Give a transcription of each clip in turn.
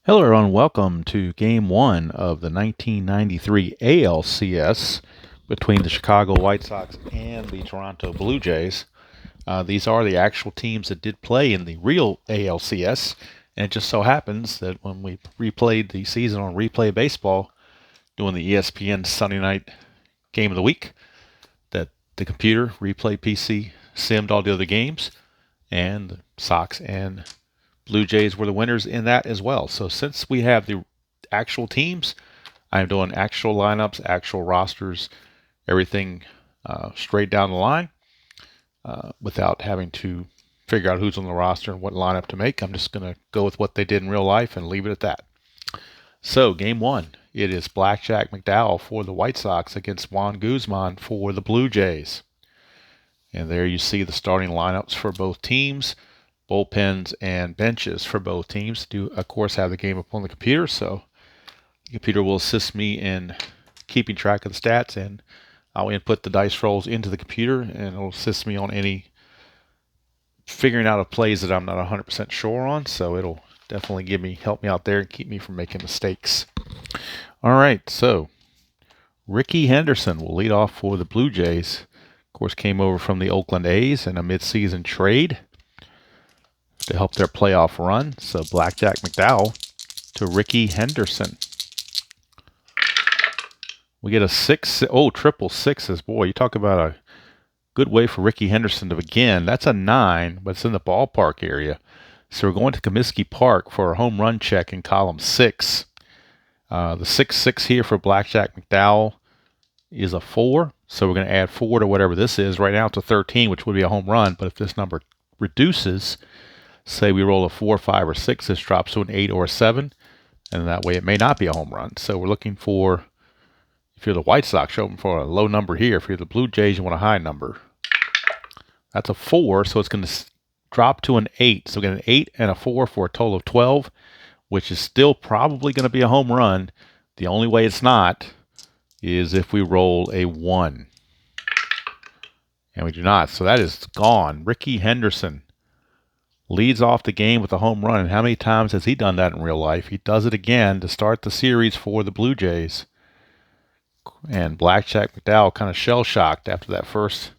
Hello, everyone. Welcome to Game 1 of the 1993 ALCS between the Chicago White Sox and the Toronto Blue Jays. These are the actual teams that did play in the real ALCS, and it just so happens that when we replayed the season on Replay Baseball, doing the ESPN Sunday Night Game of the Week, that the computer, Replay PC, simmed all the other games, and the Sox and Blue Jays were the winners in that as well. So since we have the actual teams, I'm doing actual lineups, actual rosters, everything straight down the line without having to figure out who's on the roster and what lineup to make. I'm just going to go with what they did in real life and leave it at that. So game one, it is Blackjack McDowell for the White Sox against Juan Guzman for the Blue Jays. And there you see the starting lineups for both teams. Bullpens and benches for both teams. Do, of course, have the game up on the computer, so the computer will assist me in keeping track of the stats, and I'll input the dice rolls into the computer, and it'll assist me on any figuring out of plays that I'm not 100% sure on, so it'll definitely help me out there and keep me from making mistakes. All right, so Ricky Henderson will lead off for the Blue Jays. Of course, came over from the Oakland A's in a midseason trade to help their playoff run. So Blackjack McDowell to Ricky Henderson. We get a triple sixes. Boy, you talk about a good way for Ricky Henderson to begin. That's a 9, but it's in the ballpark area. So we're going to Comiskey Park for a home run check in column 6. The 6-6 here for Blackjack McDowell is a 4. So we're going to add 4 to whatever this is. Right now it's a 13, which would be a home run. But if this number reduces, say we roll a 4, 5, or 6, this drops to an 8 or a 7, and that way it may not be a home run. So we're looking for, if you're the White Sox, you're hoping for a low number here. If you're the Blue Jays, you want a high number. That's a 4, so it's going to drop to an 8. So we get an 8 and a 4 for a total of 12, which is still probably going to be a home run. The only way it's not is if we roll a 1. And we do not, so that is gone. Ricky Henderson leads off the game with a home run. And how many times has he done that in real life? He does it again to start the series for the Blue Jays. And Blackjack McDowell kind of shell-shocked after that first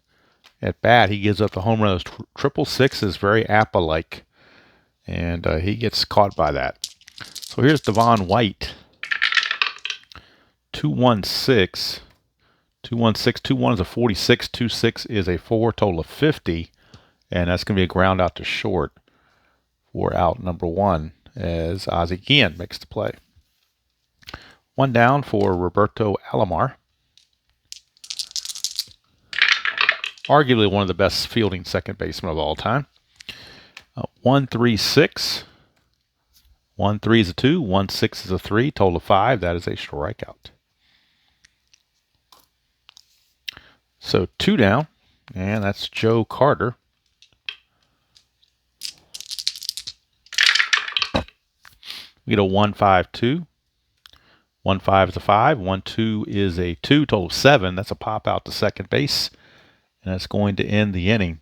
at bat. He gives up the home run. Those triple sixes, very Appa-like. And he gets caught by that. So here's Devon White. 2-1-6. 2-1-6. 2-1 is a 46. 2-6 is a 4. Total of 50. And that's going to be a ground out to short for out number 1 as Ozzie Guillen makes the play. 1 down for Roberto Alomar. Arguably one of the best fielding second basemen of all time. 1-3-6. 1-3 is a 2. 1-6 is a 3. Total of 5. That is a strikeout. So 2 down, and that's Joe Carter. We get a 1-5-2. 1-5 is a 5. 1-2 is a 2. Total of 7. That's a pop out to second base, and that's going to end the inning.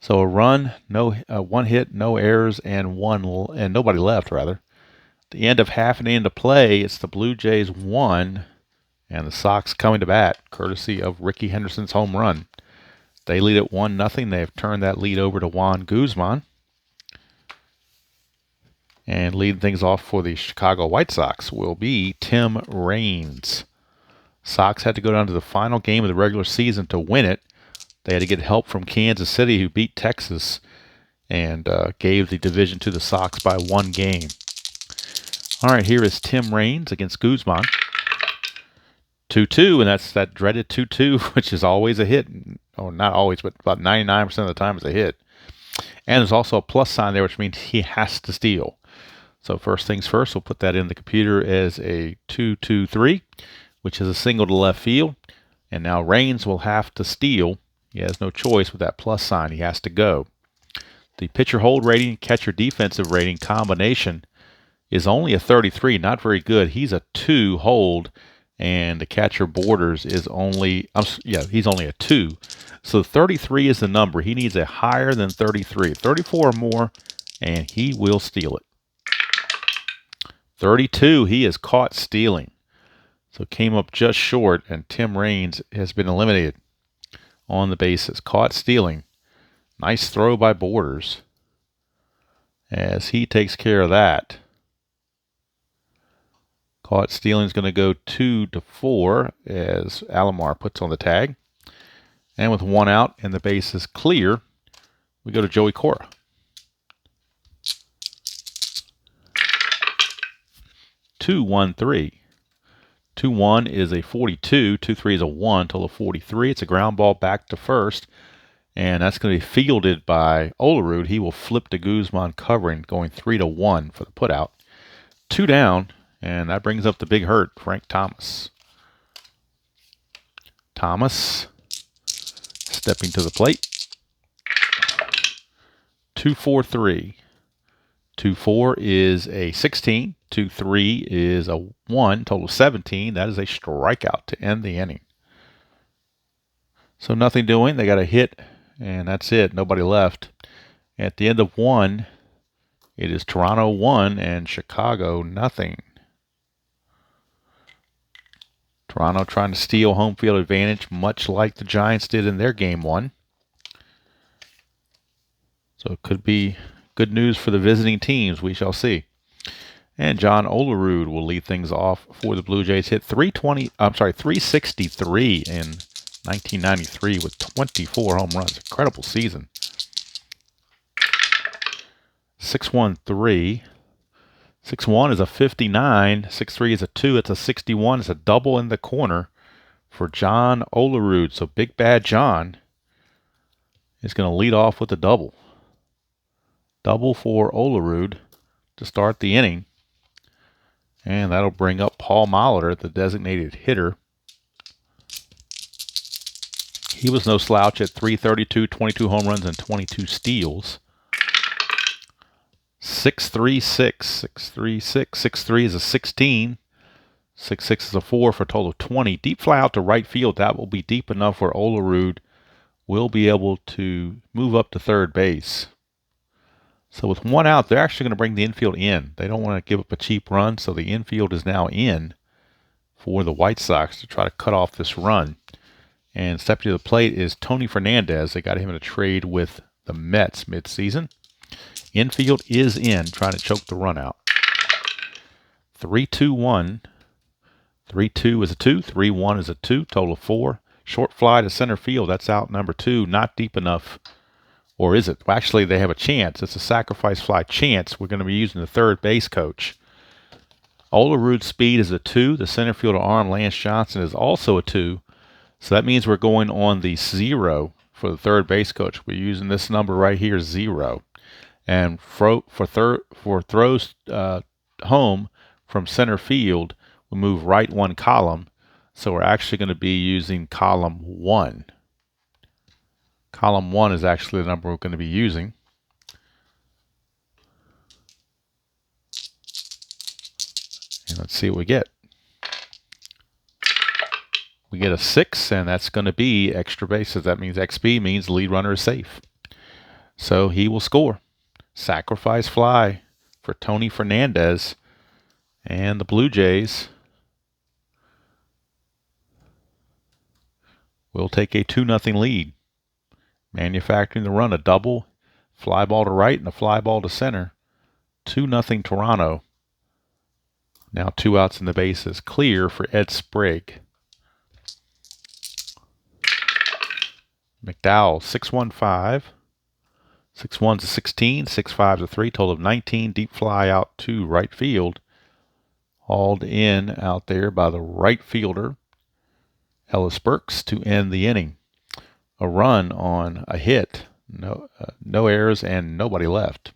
So a run, one hit, no errors, and nobody left. Rather, at the end of half an inning to play, it's the Blue Jays 1, and the Sox coming to bat, courtesy of Ricky Henderson's home run. They lead at 1-0. They have turned that lead over to Juan Guzman. And leading things off for the Chicago White Sox will be Tim Raines. Sox had to go down to the final game of the regular season to win it. They had to get help from Kansas City, who beat Texas and gave the division to the Sox by 1 game. All right, here is Tim Raines against Guzman. 2-2, and that's that dreaded 2-2, which is always a hit. Or not always, but about 99% of the time it's a hit. And there's also a plus sign there, which means he has to steal. So first things first, we'll put that in the computer as a 2-2-3, which is a single to left field. And now Raines will have to steal. He has no choice with that plus sign. He has to go. The pitcher hold rating, catcher defensive rating combination is only a 33, not very good. He's a 2 hold, and the catcher Borders is only, he's only a 2. So 33 is the number. He needs a higher than 33. 34 or more, and he will steal it. 32, he is caught stealing. So came up just short, and Tim Raines has been eliminated on the bases. Caught stealing. Nice throw by Borders as he takes care of that. Caught stealing is going to go 2-4 as Alomar puts on the tag. And with one out and the base is clear, we go to Joey Cora. Two, 1-3. 2-1 is a 42. 2-3 is a 1. Total of 43. It's a ground ball back to first. And that's going to be fielded by Olerud. He will flip to Guzman covering, going 3-1 for the putout. 2 down, and that brings up the big hurt, Frank Thomas. Thomas stepping to the plate. 2-4-3. 2-4 is a 16. 2-3 is a 1. Total of 17. That is a strikeout to end the inning. So nothing doing. They got a hit, and that's it. Nobody left. At the end of 1, it is Toronto 1 and Chicago nothing. Toronto trying to steal home field advantage, much like the Giants did in their game 1. So it could be good news for the visiting teams. We shall see. And John Olerud will lead things off for the Blue Jays. Hit 363 in 1993 with 24 home runs. Incredible season. 6-1-3. 6-1 is a 59. 6-3 is a 2. It's a 61. It's a double in the corner for John Olerud. So Big Bad John is going to lead off with a double. Double for Olerud to start the inning. And that'll bring up Paul Molitor, the designated hitter. He was no slouch at .332, 22 home runs and 22 steals. 6-3-6. 6-3-6. 6-3 is a 16. 6-6 is a 4 for a total of 20. Deep fly out to right field. That will be deep enough where Olerud will be able to move up to third base. So with one out, they're actually going to bring the infield in. They don't want to give up a cheap run, so the infield is now in for the White Sox to try to cut off this run. And stepping to the plate is Tony Fernandez. They got him in a trade with the Mets midseason. Infield is in, trying to choke the run out. 3-2-1. 3-2 is a 2. 3-1 is a 2. Total of 4. Short fly to center field. That's out number 2. Not deep enough. Or is it? Well, actually, they have a chance. It's a sacrifice fly chance. We're going to be using the third base coach. Olerud's speed is a 2. The center fielder arm, Lance Johnson, is also a 2. So that means we're going on the 0 for the third base coach. We're using this number right here, 0. And for throws home from center field, we move right 1 column. So we're actually going to be using column 1. Column 1 is actually the number we're going to be using. And let's see what we get. We get a 6, and that's going to be extra bases. That means XP means the lead runner is safe. So he will score. Sacrifice fly for Tony Fernandez. And the Blue Jays will take a 2-0 lead. Manufacturing the run, a double, fly ball to right and a fly ball to center. 2-0 Toronto. Now 2 outs in the bases. Clear for Ed Sprague. McDowell, 6-1-5. 6-1's a 16. 6-5's a 3. Total of 19. Deep fly out to right field. Hauled in out there by the right fielder, Ellis Burks, to end the inning. A run on a hit. No errors and nobody left.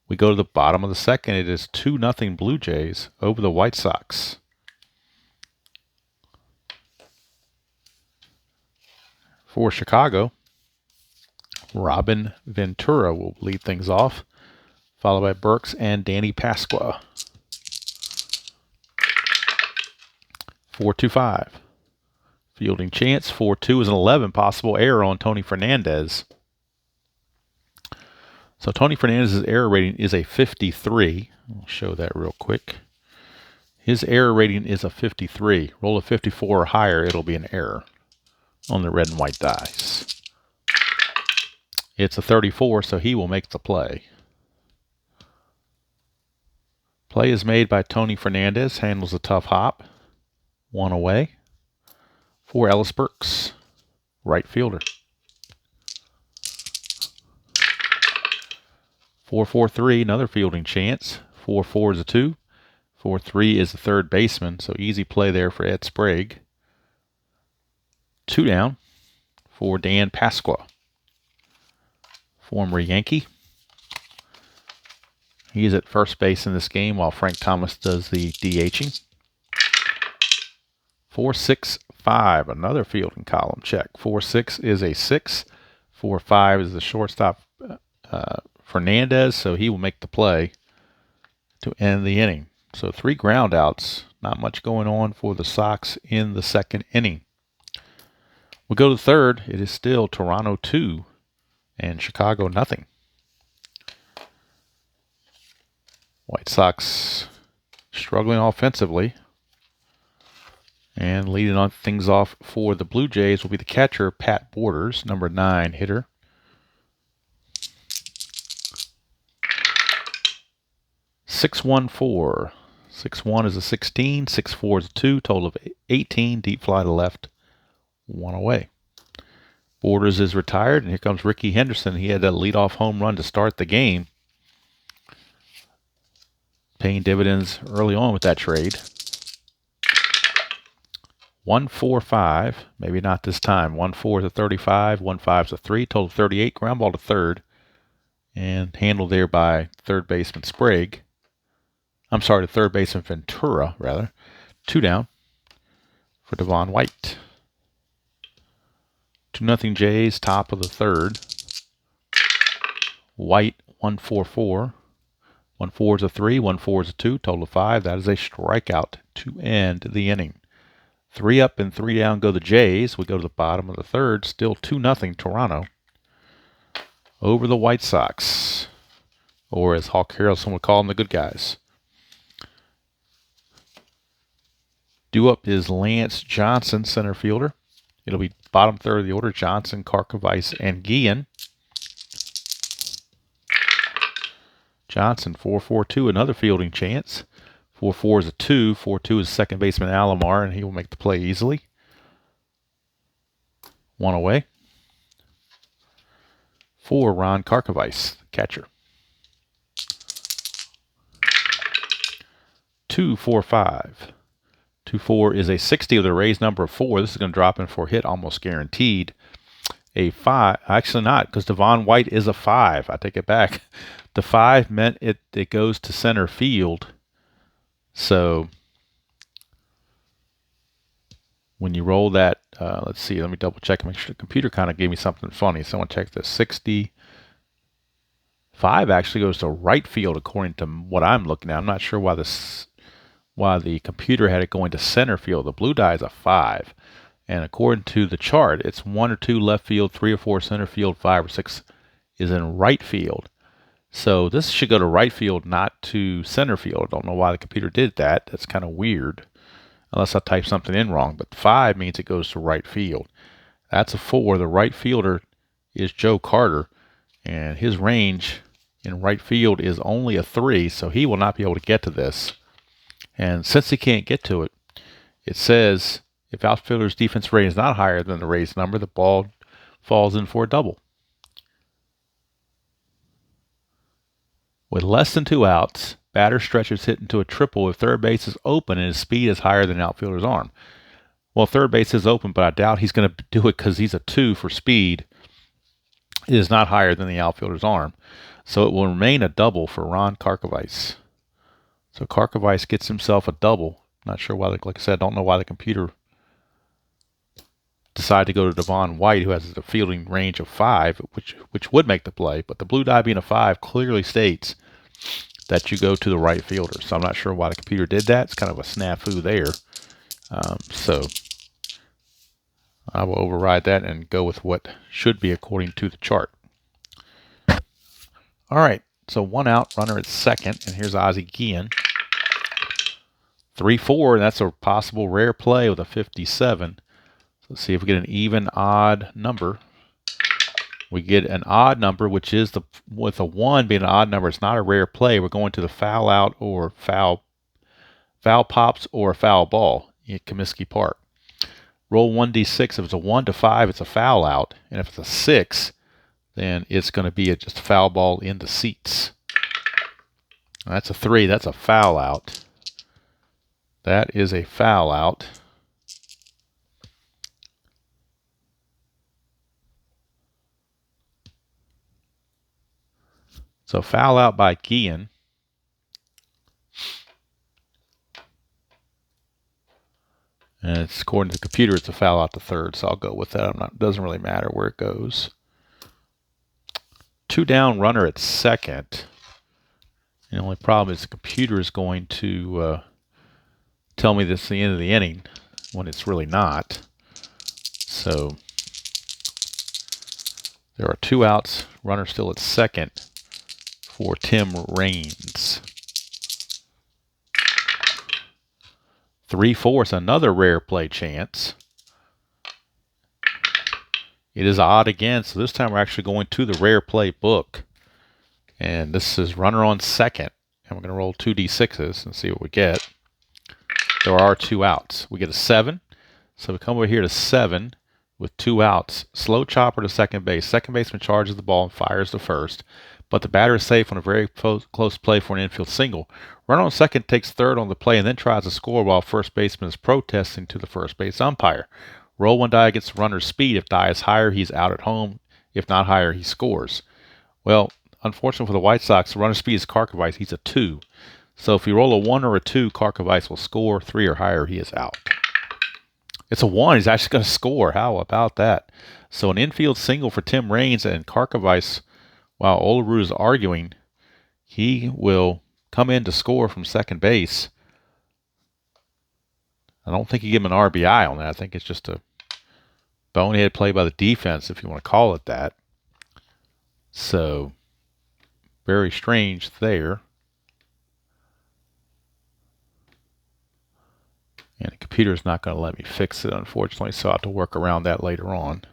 We go to the bottom of the second. It is 2-0 Blue Jays over the White Sox. For Chicago, Robin Ventura will lead things off, followed by Burks and Danny Pasqua. 4-2-5. Fielding chance. 4-2 is an 11. Possible error on Tony Fernandez. So Tony Fernandez's error rating is a 53. I'll show that real quick. His error rating is a 53. Roll a 54 or higher, it'll be an error on the red and white dice. It's a 34, so he will make the play. Play is made by Tony Fernandez, handles a tough hop. 1 away. For Ellis Burks, right fielder. 4-4-3, another fielding chance. 4-4 is a 2. 4-3 is the third baseman, so easy play there for Ed Sprague. 2 down for Dan Pasqua, former Yankee. He's at first base in this game while Frank Thomas does the DHing. 4-6-5, another fielding column check. 4-6 is a 6. 4-5 is the shortstop Fernandez, so he will make the play to end the inning. So 3 ground outs, not much going on for the Sox in the second inning. We go to third. It is still Toronto 2 and Chicago nothing. White Sox struggling offensively. And leading on things off for the Blue Jays will be the catcher, Pat Borders, number 9 hitter. (6-1-4). 6-1 is a 16, 6-4 is a 2, total of 18, deep fly to left, 1 away. Borders is retired, and here comes Ricky Henderson. He had that leadoff home run to start the game, paying dividends early on with that trade. 1-4-5, maybe not this time. 1-4 is a 35, 1-5 is a 3, total 38, ground ball to third, and handled there by third baseman Sprague. I'm sorry, to third baseman Ventura, rather. 2 down for Devon White. 2-0 Jays, top of the third. White, 1-4-4. 1-4 is a 3, 1-4 is a 2, total of 5. That is a strikeout to end the inning. 3 up and 3 down go the Jays. We go to the bottom of the third. Still 2-0 Toronto over the White Sox, or as Hawk Harrelson would call them, the good guys. Due up is Lance Johnson, center fielder. It'll be bottom third of the order: Johnson, Karkovice, and Guillen. Johnson, 4-4-2, another fielding chance. 4-4 is a 2. 4-2 is second baseman Alomar, and he will make the play easily. 1 away. For Ron Karkovice, catcher. 2-4-5. 2-4 is a 60 with a raised number of 4. This is going to drop in for a hit, almost guaranteed. A 5, actually not, because Devon White is a 5. I take it back. The 5 meant it goes to center field. So when you roll that, let's see, let me double check, make sure the computer kind of gave me something funny. So I want to check this. 65 actually goes to right field according to what I'm looking at. I'm not sure why the computer had it going to center field. The blue die is a 5. And according to the chart, it's 1 or 2 left field, 3 or 4 center field, 5 or 6 is in right field. So this should go to right field, not to center field. I don't know why the computer did that. That's kind of weird, unless I typed something in wrong. But 5 means it goes to right field. That's a 4. The right fielder is Joe Carter, and his range in right field is only a 3, so he will not be able to get to this. And since he can't get to it, it says if outfielder's defense rating is not higher than the raised number, the ball falls in for a double. With less than 2 outs, batter stretches hit into a triple if third base is open and his speed is higher than the outfielder's arm. Well, third base is open, but I doubt he's going to do it because he's a 2 for speed. It is not higher than the outfielder's arm. So it will remain a double for Ron Karkovice. So Karkovice gets himself a double. Not sure why, like I said, I don't know why the computer decided to go to Devon White, who has a fielding range of 5, which would make the play. But the blue die being a 5 clearly states that you go to the right fielder. So I'm not sure why the computer did that. It's kind of a snafu there. So I will override that and go with what should be according to the chart. All right, so 1 out, runner at second, and here's Ozzie Guillen. 3-4, and that's a possible rare play with a 57. So let's see if we get an even odd number. We get an odd number, which is with a 1 being an odd number, it's not a rare play. We're going to the foul out or foul pops or a foul ball at Comiskey Park. Roll 1d6. If it's a 1 to 5, it's a foul out. And if it's a 6, then it's going to be just a foul ball in the seats. That's a 3. That's a foul out. That is a foul out. So foul out by Gian. And it's, according to the computer, it's a foul out to third, so I'll go with that. It doesn't really matter where it goes. 2 down, runner at second. And the only problem is the computer is going to tell me this is the end of the inning when it's really not. So there are 2 outs, runner still at second for Tim Raines. 3-4 is another rare play chance. It is odd again, so this time we're actually going to the rare play book. And this is runner on second. And we're going to roll 2d6s and see what we get. There are 2 outs. We get a 7. So we come over here to 7 with 2 outs. Slow chopper to second base. Second baseman charges the ball and fires to first. But the batter is safe on a very close play for an infield single. Runner on second takes third on the play and then tries to score while first baseman is protesting to the first base umpire. Roll 1 die against the runner's speed. If die is higher, he's out at home. If not higher, he scores. Well, unfortunately for the White Sox, the runner's speed is Karkovice. He's a 2. So if you roll a 1 or a 2, Karkovice will score. 3 or higher, he is out. It's a 1. He's actually going to score. How about that? So an infield single for Tim Raines, and Karkovice, while Olerud is arguing, he will come in to score from second base. I don't think you give him an RBI on that. I think it's just a bonehead play by the defense, if you want to call it that. So, very strange there. And the computer's not going to let me fix it, unfortunately, so I'll have to work around that later on.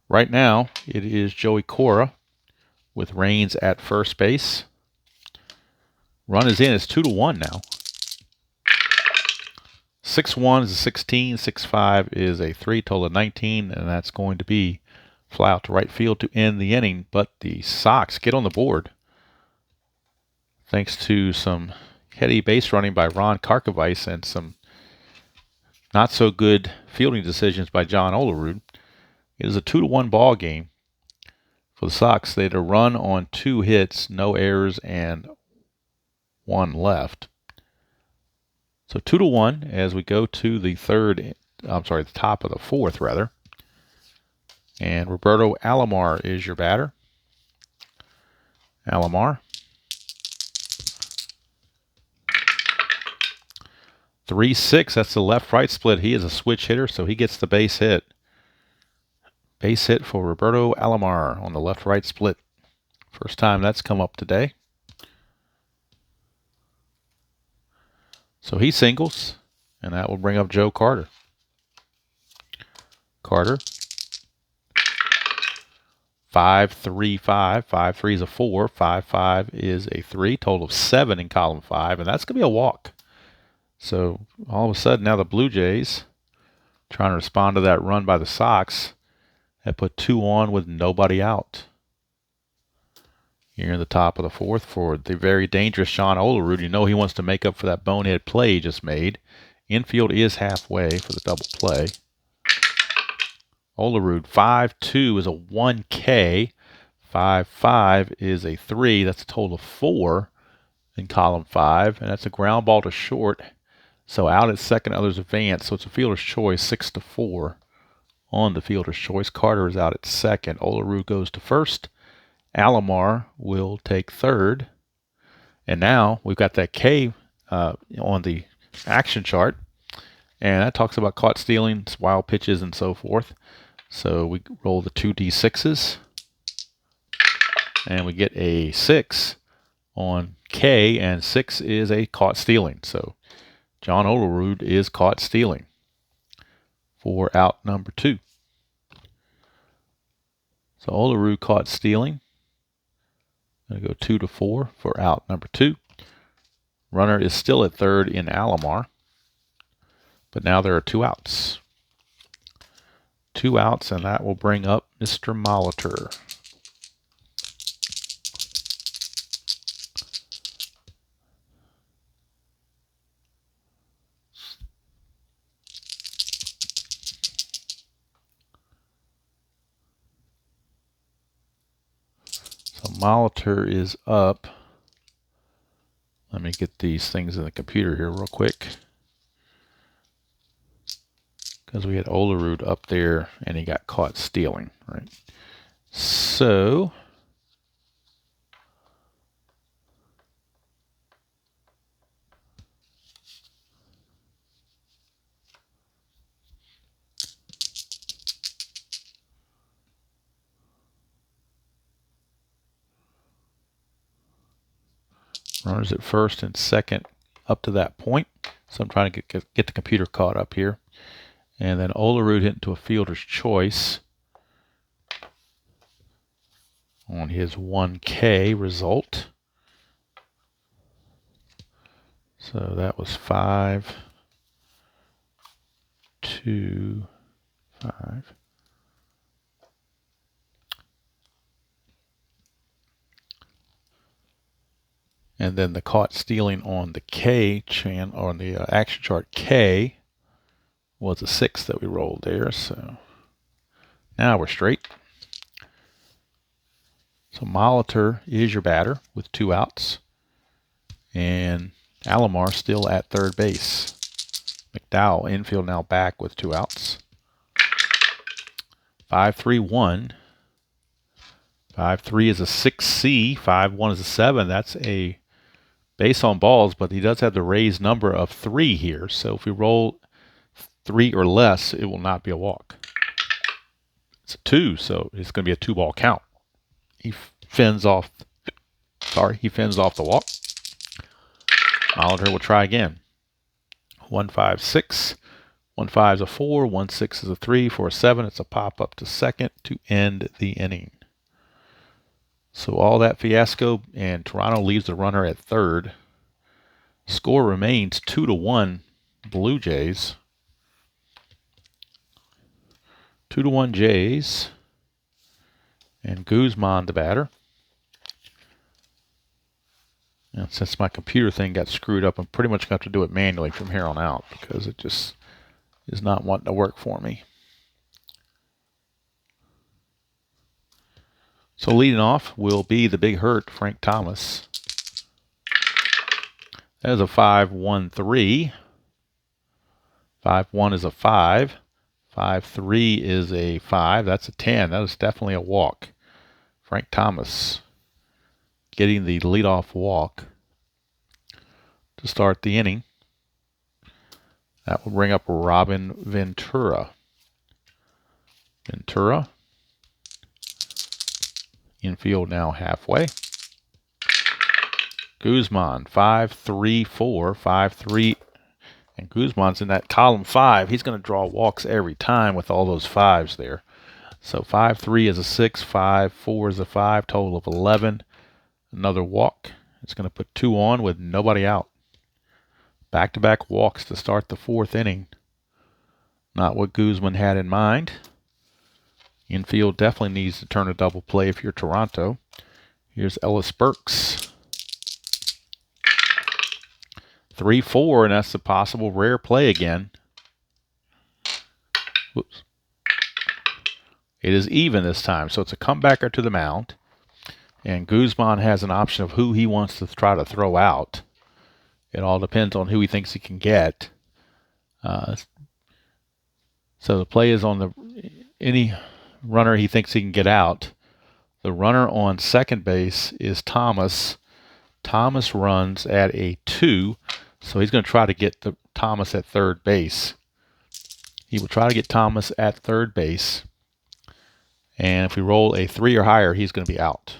Right now, it is Joey Cora with Raines at first base. Run is in. It's 2-1 now. 6-1 is a 16. 6-5 is a 3. Total of 19. And that's going to be fly out to right field to end the inning. But the Sox get on the board thanks to some heady base running by Ron Karkovice and some not so good fielding decisions by John Olerud. It is a 2-1 ball game for the Sox. They had a run on 2 hits, no errors, and 1 left. So 2-1 as we go to the the top of the 4th rather. And Roberto Alomar is your batter. Alomar. 3-6, that's the left-right split. He is a switch hitter, so he gets the base hit. Base hit for Roberto Alomar on the left-right split. First time that's come up today. So he singles, and that will bring up Joe Carter. Carter. 5-3-5. 5-3 is a 4. 5-5 is a 3. Total of 7 in column 5, and that's going to be a walk. So all of a sudden now the Blue Jays, trying to respond to that run by the Sox, have put 2 on with nobody out. Here in the top of the 4th for the very dangerous John Olerud. You know he wants to make up for that bonehead play he just made. Infield is halfway for the double play. Olerud, 5-2 is a 1K. 5-5 is a 3. That's a total of 4 in column 5. And that's a ground ball to short. So out at second, others advance. So it's a fielder's choice, 6-4 on the fielder's choice. Carter is out at second. Olerud goes to first. Alomar will take third. And now we've got that K on the action chart. And that talks about caught stealing, wild pitches, and so forth. So we roll the 2d6s. And we get a 6 on K. And 6 is a caught stealing. So John Olerud is caught stealing for out number 2. So Olerud caught stealing. Going to go 2 to 4 for out number 2. Runner is still at third in Alomar, but now there are 2 outs. 2 outs, and that will bring up Mr. Molitor. So Molitor is up. Let me get these things in the computer here real quick, because we had Olerud up there and he got caught stealing, right? So runners at first and second up to that point. So I'm trying to get the computer caught up here. And then Olerud hit into a fielder's choice on his 1K result. So that was 5, 2, 5. And then the caught stealing on the K channel, or on the action chart K, was a 6 that we rolled there. So now we're straight. So Molitor is your batter with 2 outs. And Alomar still at third base. McDowell infield now back with 2 outs. 5-3-1. 5-3 is a 6C. 5-1 is a 7. That's a base on balls, but he does have the raised number of 3 here. So if we roll 3 or less, it will not be a walk. It's a 2, so it's going to be a 2-ball count. He fends off the walk. Molitor will try again. 1-5-6. 1-5 is a 4. 1-6 is a 3. 4-7. It's a pop up to second to end the inning. So all that fiasco, and Toronto leaves the runner at third. Score remains 2-1 Blue Jays. 2-1 Jays. And Guzman the batter. And since my computer thing got screwed up, I'm pretty much going to have to do it manually from here on out, because it just is not wanting to work for me. So leading off will be the big hurt, Frank Thomas. That is a 5-1-3. 5-1 is a 5. 5-3 is a 5. That's a 10. That is definitely a walk. Frank Thomas getting the leadoff walk to start the inning. That will bring up Robin Ventura. Ventura. Infield now halfway. Guzman, 5-3-4. 5-3. And Guzman's in that column 5. He's going to draw walks every time with all those 5s there. So 5-3 is a 6. 5-4 is a 5. Total of 11. Another walk. It's going to put 2 on with nobody out. Back-to-back walks to start the 4th inning. Not what Guzman had in mind. Infield definitely needs to turn a double play if you're Toronto. Here's Ellis Burks. 3-4, and that's a possible rare play again. Whoops. It is even this time, so it's a comebacker to the mound. And Guzman has an option of who he wants to try to throw out. It all depends on who he thinks he can get. So the play is on any runner he thinks he can get out. The runner on second base is Thomas. Thomas runs at a 2, so he's going to try to get Thomas at third base. He will try to get Thomas at third base. And if we roll a 3 or higher, he's going to be out.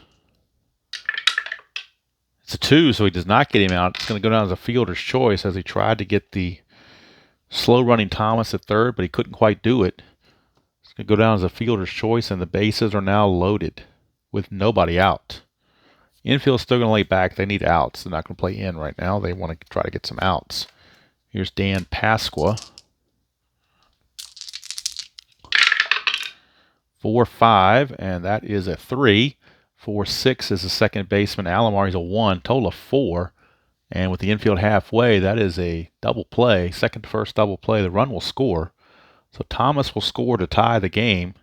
It's a 2, so he does not get him out. It's going to go down as a fielder's choice as he tried to get the slow-running Thomas at third, but he couldn't quite do it. It's going to go down as a fielder's choice, and the bases are now loaded with nobody out. Infield's still going to lay back. They need outs. They're not going to play in right now. They want to try to get some outs. Here's Dan Pasqua. 4-5, and that is a 3. 4-6 is the second baseman. Alomari's a 1, total of 4. And with the infield halfway, that is a double play, second to first double play. The run will score. So Thomas will score to tie the game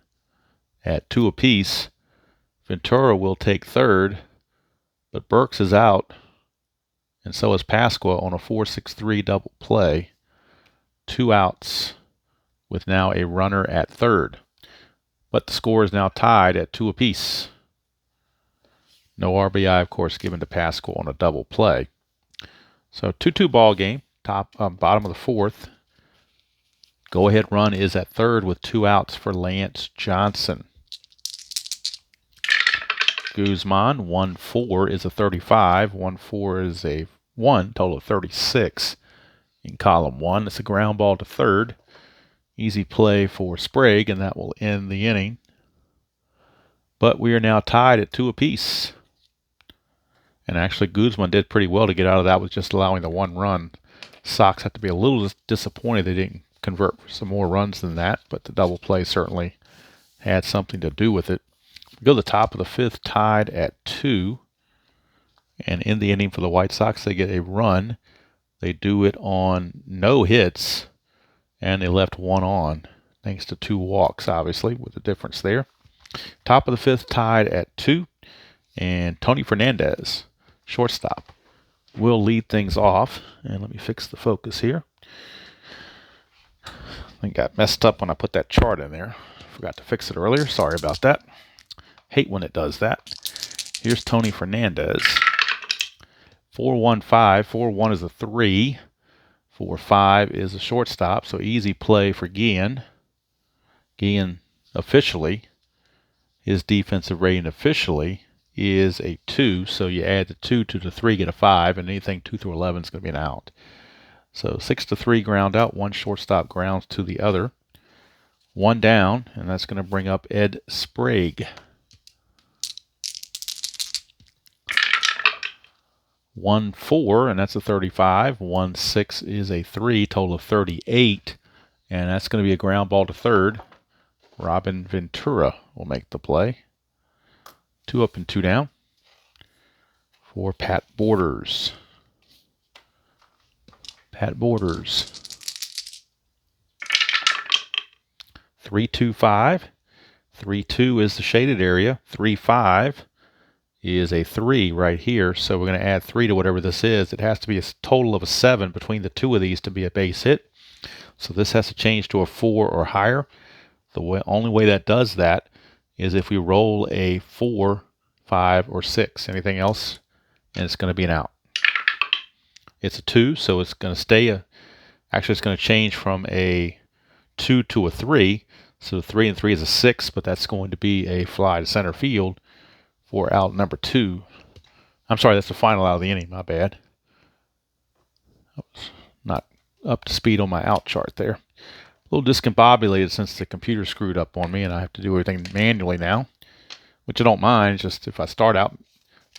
at 2 apiece. Ventura will take third, but Burks is out, and so is Pasqua on a 4-6-3 double play. 2 outs with now a runner at third. But the score is now tied at 2 apiece. No RBI, of course, given to Pascal on a double play. So 2-2 ball game, bottom of the 4th. Go-ahead run is at third with 2 outs for Lance Johnson. Guzman, 1-4 is a 35. 1-4 is a 1, total of 36 in column 1. It's a ground ball to third. Easy play for Sprague, and that will end the inning. But we are now tied at 2 apiece. And actually, Guzman did pretty well to get out of that with just allowing the 1 run. Sox have to be a little disappointed they didn't convert for some more runs than that, but the double play certainly had something to do with it. We go to the top of the 5th, tied at 2. And in the inning for the White Sox, they get a run. They do it on no hits. And they left 1 on, thanks to 2 walks, obviously, with a difference there. Top of the 5th, tied at 2. And Tony Fernandez, shortstop, will lead things off. And let me fix the focus here. I think got messed up when I put that chart in there. Forgot to fix it earlier. Sorry about that. Hate when it does that. Here's Tony Fernandez. 4-1-5. 4-1 is a 3. 4-5 is a shortstop, so easy play for Guillen. Guillen officially, his defensive rating officially is a 2, so you add the 2 to the 3, get a 5, and anything 2 through 11 is going to be an out. So 6-3 ground out, 1 shortstop grounds to the other. 1 down, and that's going to bring up Ed Sprague. 1-4, and that's a 35. 1-6 is a 3, total of 38. And that's going to be a ground ball to third. Robin Ventura will make the play. 2 up and 2 down for Pat Borders. Pat Borders. 3-2-5. 3-2 is the shaded area. 3-5 is a 3 right here, so we're going to add 3 to whatever this is. It has to be a total of a 7 between the 2 of these to be a base hit. So this has to change to a 4 or higher. The only way that does that is if we roll a 4, 5, or 6. Anything else, and it's going to be an out. It's a 2, so it's going to stay actually it's going to change from a 2 to a 3. So 3 and 3 is a 6, but that's going to be a fly to center field for out number 2. I'm sorry, that's the final out of the inning. My bad. I was not up to speed on my out chart there. A little discombobulated since the computer screwed up on me and I have to do everything manually now, which I don't mind. Just if I start out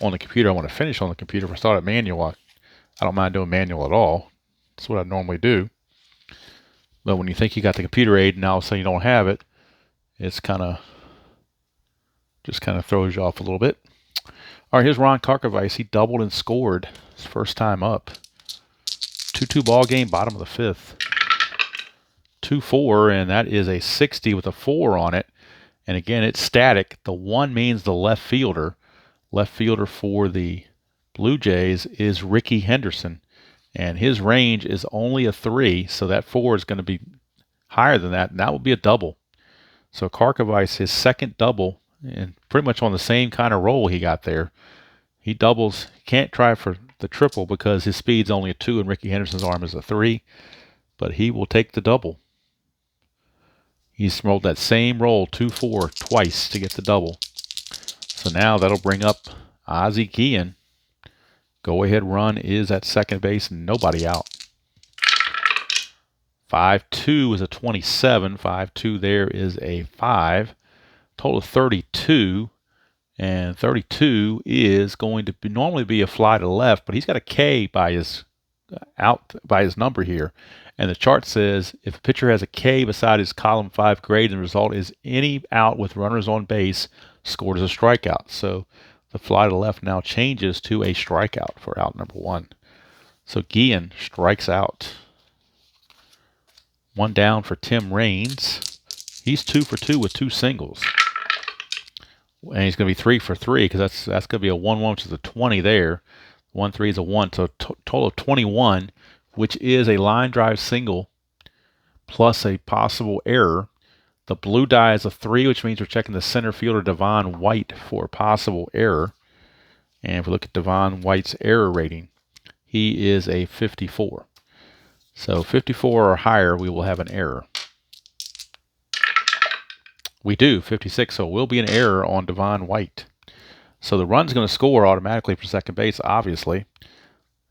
on the computer, I want to finish on the computer. If I start at manual, I don't mind doing manual at all. That's what I normally do. But when you think you got the computer aid and all of a sudden you don't have it, it's just kind of throws you off a little bit. All right, here's Ron Karkovice. He doubled and scored his first time up. 2-2 ball game, bottom of the 5th. 2-4, and that is a 60 with a 4 on it. And again, it's static. The 1 means the left fielder. Left fielder for the Blue Jays is Ricky Henderson. And his range is only a 3, so that 4 is going to be higher than that, and that will be a double. So Karkovice, his second double, and pretty much on the same kind of roll he got there. He doubles. He can't try for the triple because his speed's only a 2 and Ricky Henderson's arm is a 3. But he will take the double. He's rolled that same roll, 2-4, twice to get the double. So now that'll bring up Ozzie Guillen Go-ahead run is at second base, nobody out. 5-2 is a 27. 5-2 there is a 5. Total of 32. And 32 is going to normally be a fly to left, but he's got a K by his number here. And the chart says if a pitcher has a K beside his column 5 grade, and the result is any out with runners on base scored as a strikeout. So the fly to left now changes to a strikeout for out number 1. So Guillen strikes out. 1 down for Tim Raines. He's 2 for 2 with 2 singles. And he's going to be 3 for 3 because that's going to be a 1-1, which is a 20 there. 1-3 is a 1, so total of 21, which is a line drive single plus a possible error. The blue die is a 3, which means we're checking the center fielder Devon White for a possible error. And if we look at Devon White's error rating, he is a 54. So 54 or higher, we will have an error. We do, 56, so it will be an error on Devon White. So the run's going to score automatically for second base, obviously.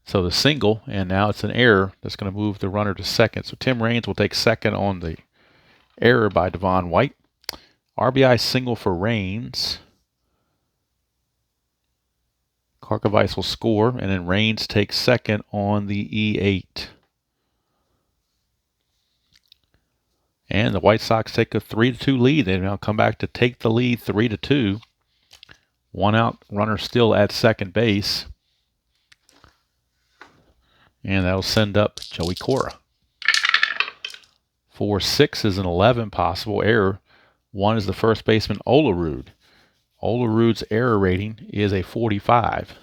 So the single, and now it's an error that's going to move the runner to second. So Tim Raines will take second on the error by Devon White. RBI single for Raines. Karkovice will score, and then Raines takes second on the E8. And the White Sox take a 3-2 lead. They now come back to take the lead 3-2. 1 out, runner still at second base. And that'll send up Joey Cora. 4-6 is an 11 possible error. 1 is the first baseman Olerud. Olerud's error rating is a 45.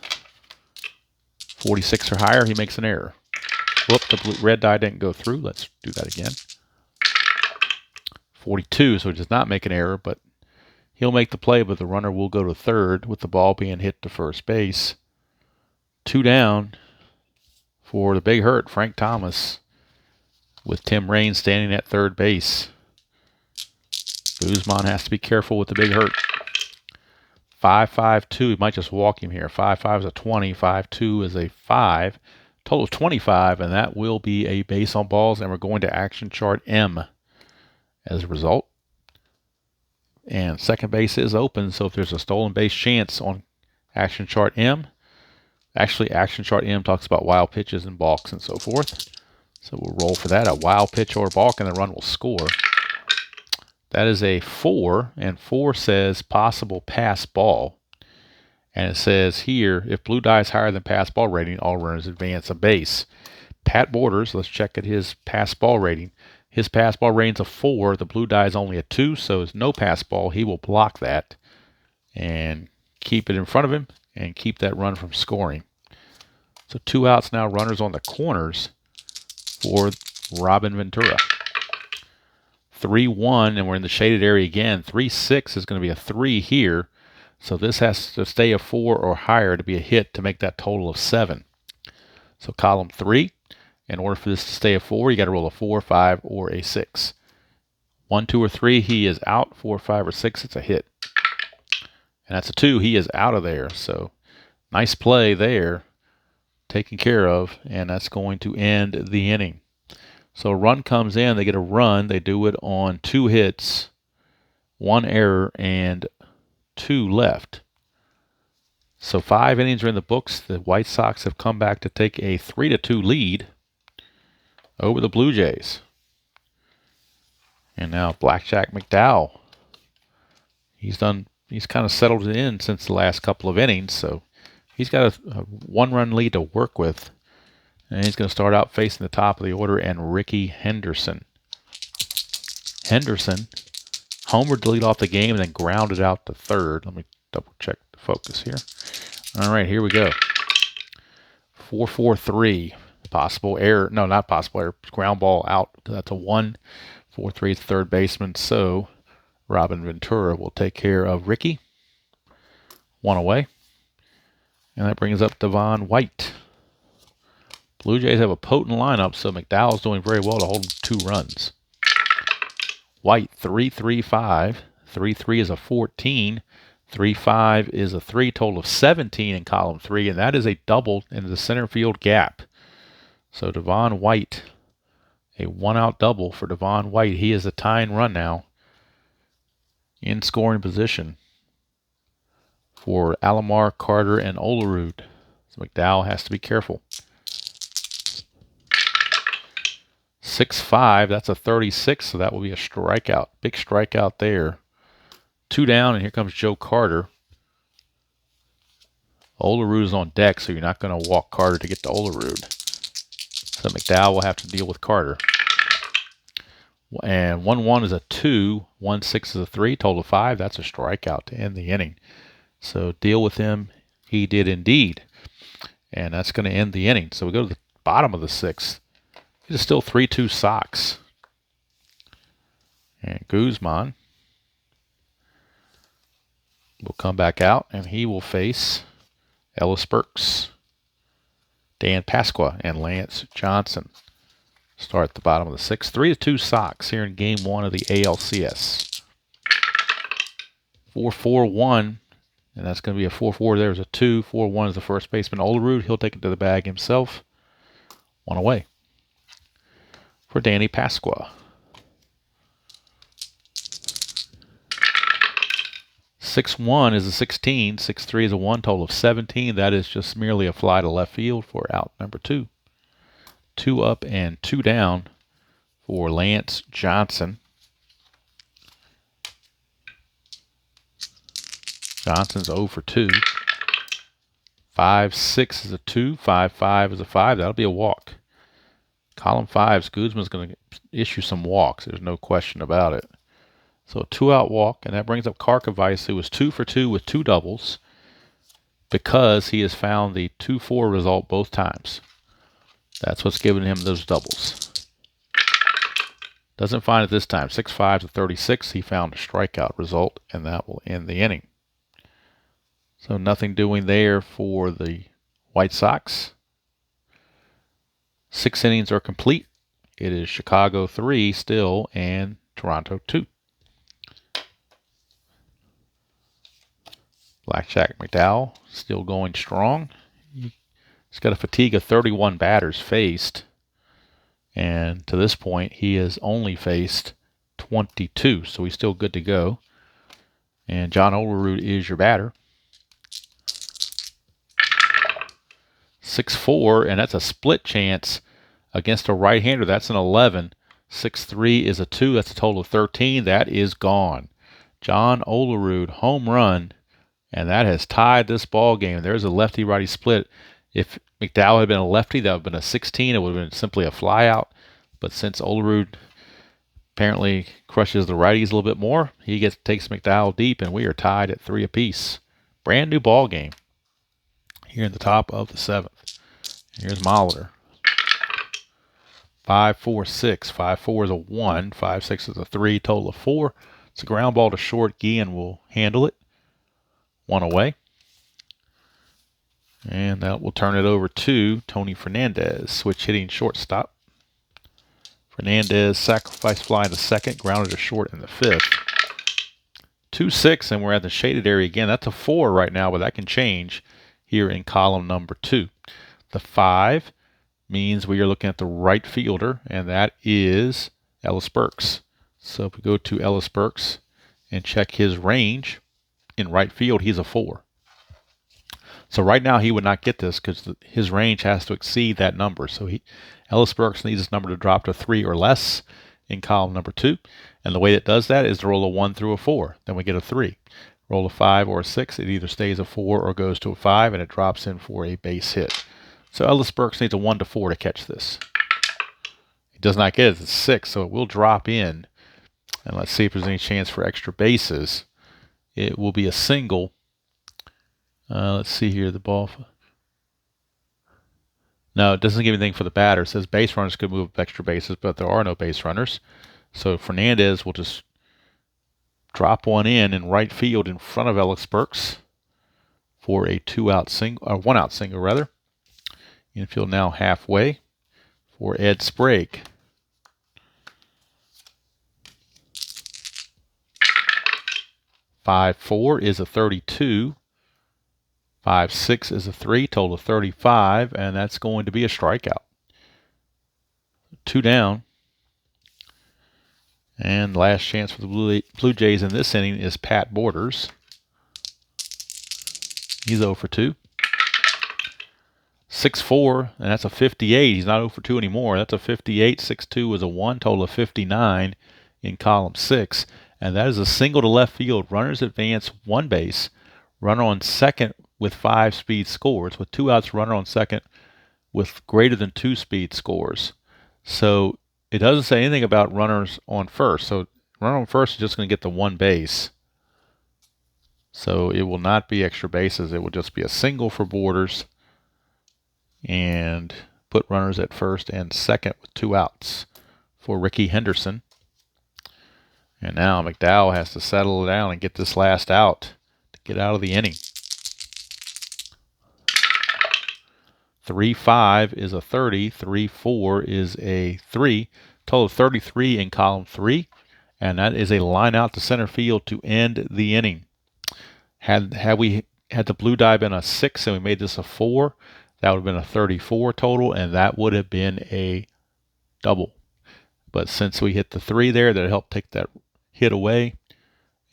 46 or higher, he makes an error. Whoop, the red die didn't go through. Let's do that again. 42, so he does not make an error, but he'll make the play, but the runner will go to third with the ball being hit to first base. 2 down for the big hurt, Frank Thomas, with Tim Raines standing at third base. Guzman has to be careful with the big hurt. 5-5-2, he might just walk him here. 5-5 is a 20, 5-2 is a 5. Total of 25, and that will be a base on balls, and we're going to action chart M as a result. And second base is open, so if there's a stolen base chance on action chart M, actually action chart M talks about wild pitches and balks and so forth. So we'll roll for that, a wild pitch or balk, and the run will score. That is a 4, and 4 says possible pass ball. And it says here, if blue die is higher than pass ball rating, all runners advance a base. Pat Borders, let's check at his pass ball rating. His pass ball rating's a 4. The blue die is only a 2, so it's no pass ball. He will block that and keep it in front of him and keep that run from scoring. So 2 outs now, runners on the corners for Robin Ventura. 3-1, and we're in the shaded area again. 3-6 is going to be a 3 here. So this has to stay a 4 or higher to be a hit to make that total of 7. So column 3. In order for this to stay a 4, you got to roll a 4, 5, or a 6. 1, 2, or 3, he is out. 4, 5, or 6, it's a hit. And that's a 2, he is out of there. So nice play there, taken care of, and that's going to end the inning. So a run comes in, they get a run. They do it on 2 hits, 1 error, and 2 left. So 5 innings are in the books. The White Sox have come back to take a 3-2 lead over the Blue Jays. And now Blackjack McDowell. He's kind of settled in since the last couple of innings, so he's got a 1-run lead to work with. And he's going to start out facing the top of the order and Ricky Henderson. Henderson homered to lead off the game and then grounded out to third. Let me double check the focus here. All right, here we go. 4-4-3. Possible error. No, not possible error. Ground ball out. That's a 1. 4-3 is third baseman. So Robin Ventura will take care of Ricky. 1 away. And that brings up Devon White. Blue Jays have a potent lineup, so McDowell's doing very well to hold 2 runs. White, 3-3-5. 3-3 is a 14. 3-5 is a 3, total of 17 in column 3, and that is a double in the center field gap. So Devon White, a 1-out double for Devon White. He is a tying run now in scoring position for Alomar, Carter, and Olerud. So McDowell has to be careful. 6-5, that's a 36, so that will be a strikeout. Big strikeout there. 2 down, and here comes Joe Carter. Olerud is on deck, so you're not going to walk Carter to get to Olerud. So McDowell will have to deal with Carter. And 1-1 is a 2, 1-6 is a 3, total of 5. That's a strikeout to end the inning. So deal with him. He did indeed. And that's going to end the inning. So we go to the bottom of the 6th. It is still 3-2 Sox. And Guzman will come back out, and he will face Ellis Burks, Dan Pasqua, and Lance Johnson. Start at the bottom of the 6th. 3-2 Sox here in Game 1 of the ALCS. 4-4-1, and that's going to be a 4-4. There's a 2. 4-1 is the first baseman, Olerud. He'll take it to the bag himself. 1 away for Danny Pasqua. 6-1 is a 16. 6-3 is a 1, total of 17. That is just merely a fly to left field for out number 2. 2 up and 2 down for Lance Johnson. Johnson's 0 for 2. 5-6 is a 2. 5-5 is a 5. That'll be a walk. Column 5's Guzman's going to issue some walks. There's no question about it. So a 2-out walk, and that brings up Karkovice, who was 2 for 2 with 2 doubles because he has found the 2-4 result both times. That's what's giving him those doubles. Doesn't find it this time. 6-5 to 36. He found a strikeout result, and that will end the inning. So nothing doing there for the White Sox. 6 innings are complete. It is Chicago 3 still and Toronto 2. Blackjack McDowell still going strong. He's got a fatigue of 31 batters faced. And to this point, he has only faced 22. So he's still good to go. And John Olerud is your batter. 6-4, and that's a split chance against a right-hander. That's an 11. 6-3 is a 2. That's a total of 13. That is gone. John Olerud, home run. And that has tied this ball game. There's a lefty-righty split. If McDowell had been a lefty, that would have been a 16. It would have been simply a flyout. But since Olerud apparently crushes the righties a little bit more, he takes McDowell deep, and we are tied at 3 apiece. Brand new ball game here in the top of the 7th. Here's Molitor. 5-4-6. 5-4 is a 1. 5-6 is a 3. Total of 4. It's a ground ball to short. Guillen will handle it. 1 away. And that will turn it over to Tony Fernandez. Switch hitting shortstop. Fernandez sacrifice fly in the 2nd. Grounded to short in the 5th. 2-6, and we're at the shaded area again. That's a 4 right now, but that can change here in column number 2. The 5 means we are looking at the right fielder, and that is Ellis Burks. So if we go to Ellis Burks and check his range, in right field, he's a 4. So right now he would not get this because his range has to exceed that number. So Ellis Burks needs this number to drop to 3 or less in column number 2. And the way it does that is to roll a 1 through a 4. Then we get a 3. Roll a 5 or a 6. It either stays a 4 or goes to a 5, and it drops in for a base hit. So Ellis Burks needs a 1 to 4 to catch this. He does not get it. It's 6, so it will drop in. And let's see if there's any chance for extra bases. It will be a single. Let's see here. The ball. No, it doesn't give anything for the batter. It says base runners could move up extra bases, but there are no base runners. So Fernandez will just drop one in right field in front of Ellis Burks for a 2-out single, or 1-out single rather. Infield now halfway for Ed Sprague. 5-4 is a 32. 5-6 is a 3, total of 35, and that's going to be a strikeout. 2 down. And last chance for the Blue Jays in this inning is Pat Borders. He's 0 for 2. 6-4, and that's a 58. He's not 0 for 2 anymore. That's a 58. 6-2 is a 1, total of 59 in column 6. And that is a single to left field. Runners advance 1 base. Runner on second with 5 speed scores. With 2 outs, runner on second with greater than 2 speed scores. So it doesn't say anything about runners on first. So runner on first is just going to get the 1 base. So it will not be extra bases. It will just be a single for Borders and put runners at first and second with 2 outs for Ricky Henderson. And now McDowell has to settle down and get this last out to get out of the inning. 3-5 is a 30. 3-4 is a 3. Total of 33 in column 3. And that is a line out to center field to end the inning. Had we had the blue die been a 6 and we made this a 4, that would have been a 34 total, and that would have been a double. But since we hit the 3 there, that helped take that hit away,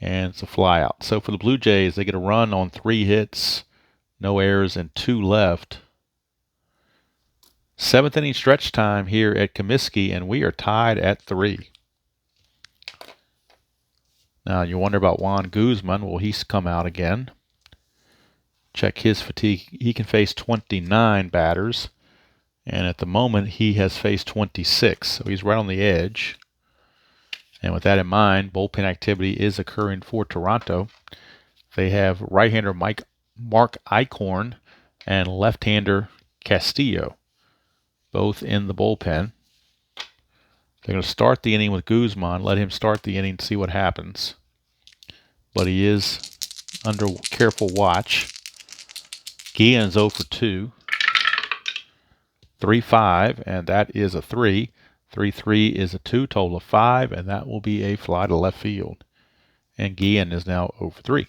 and it's a fly out. So for the Blue Jays, they get a run on 3 hits, no errors, and 2 left. 7th inning stretch time here at Comiskey, and we are tied at 3. Now you wonder about Juan Guzman. Well, he's come out again. Check his fatigue. He can face 29 batters, and at the moment he has faced 26, so he's right on the edge. And with that in mind, bullpen activity is occurring for Toronto. They have right-hander Mark Eichhorn and left-hander Castillo, both in the bullpen. They're going to start the inning with Guzman, let him start the inning, see what happens. But he is under careful watch. Guillen's 0 for 2. 3-5, and that is a 3. 3-3 is a 2, total of 5, and that will be a fly to left field. And Guillen is now 0 for 3.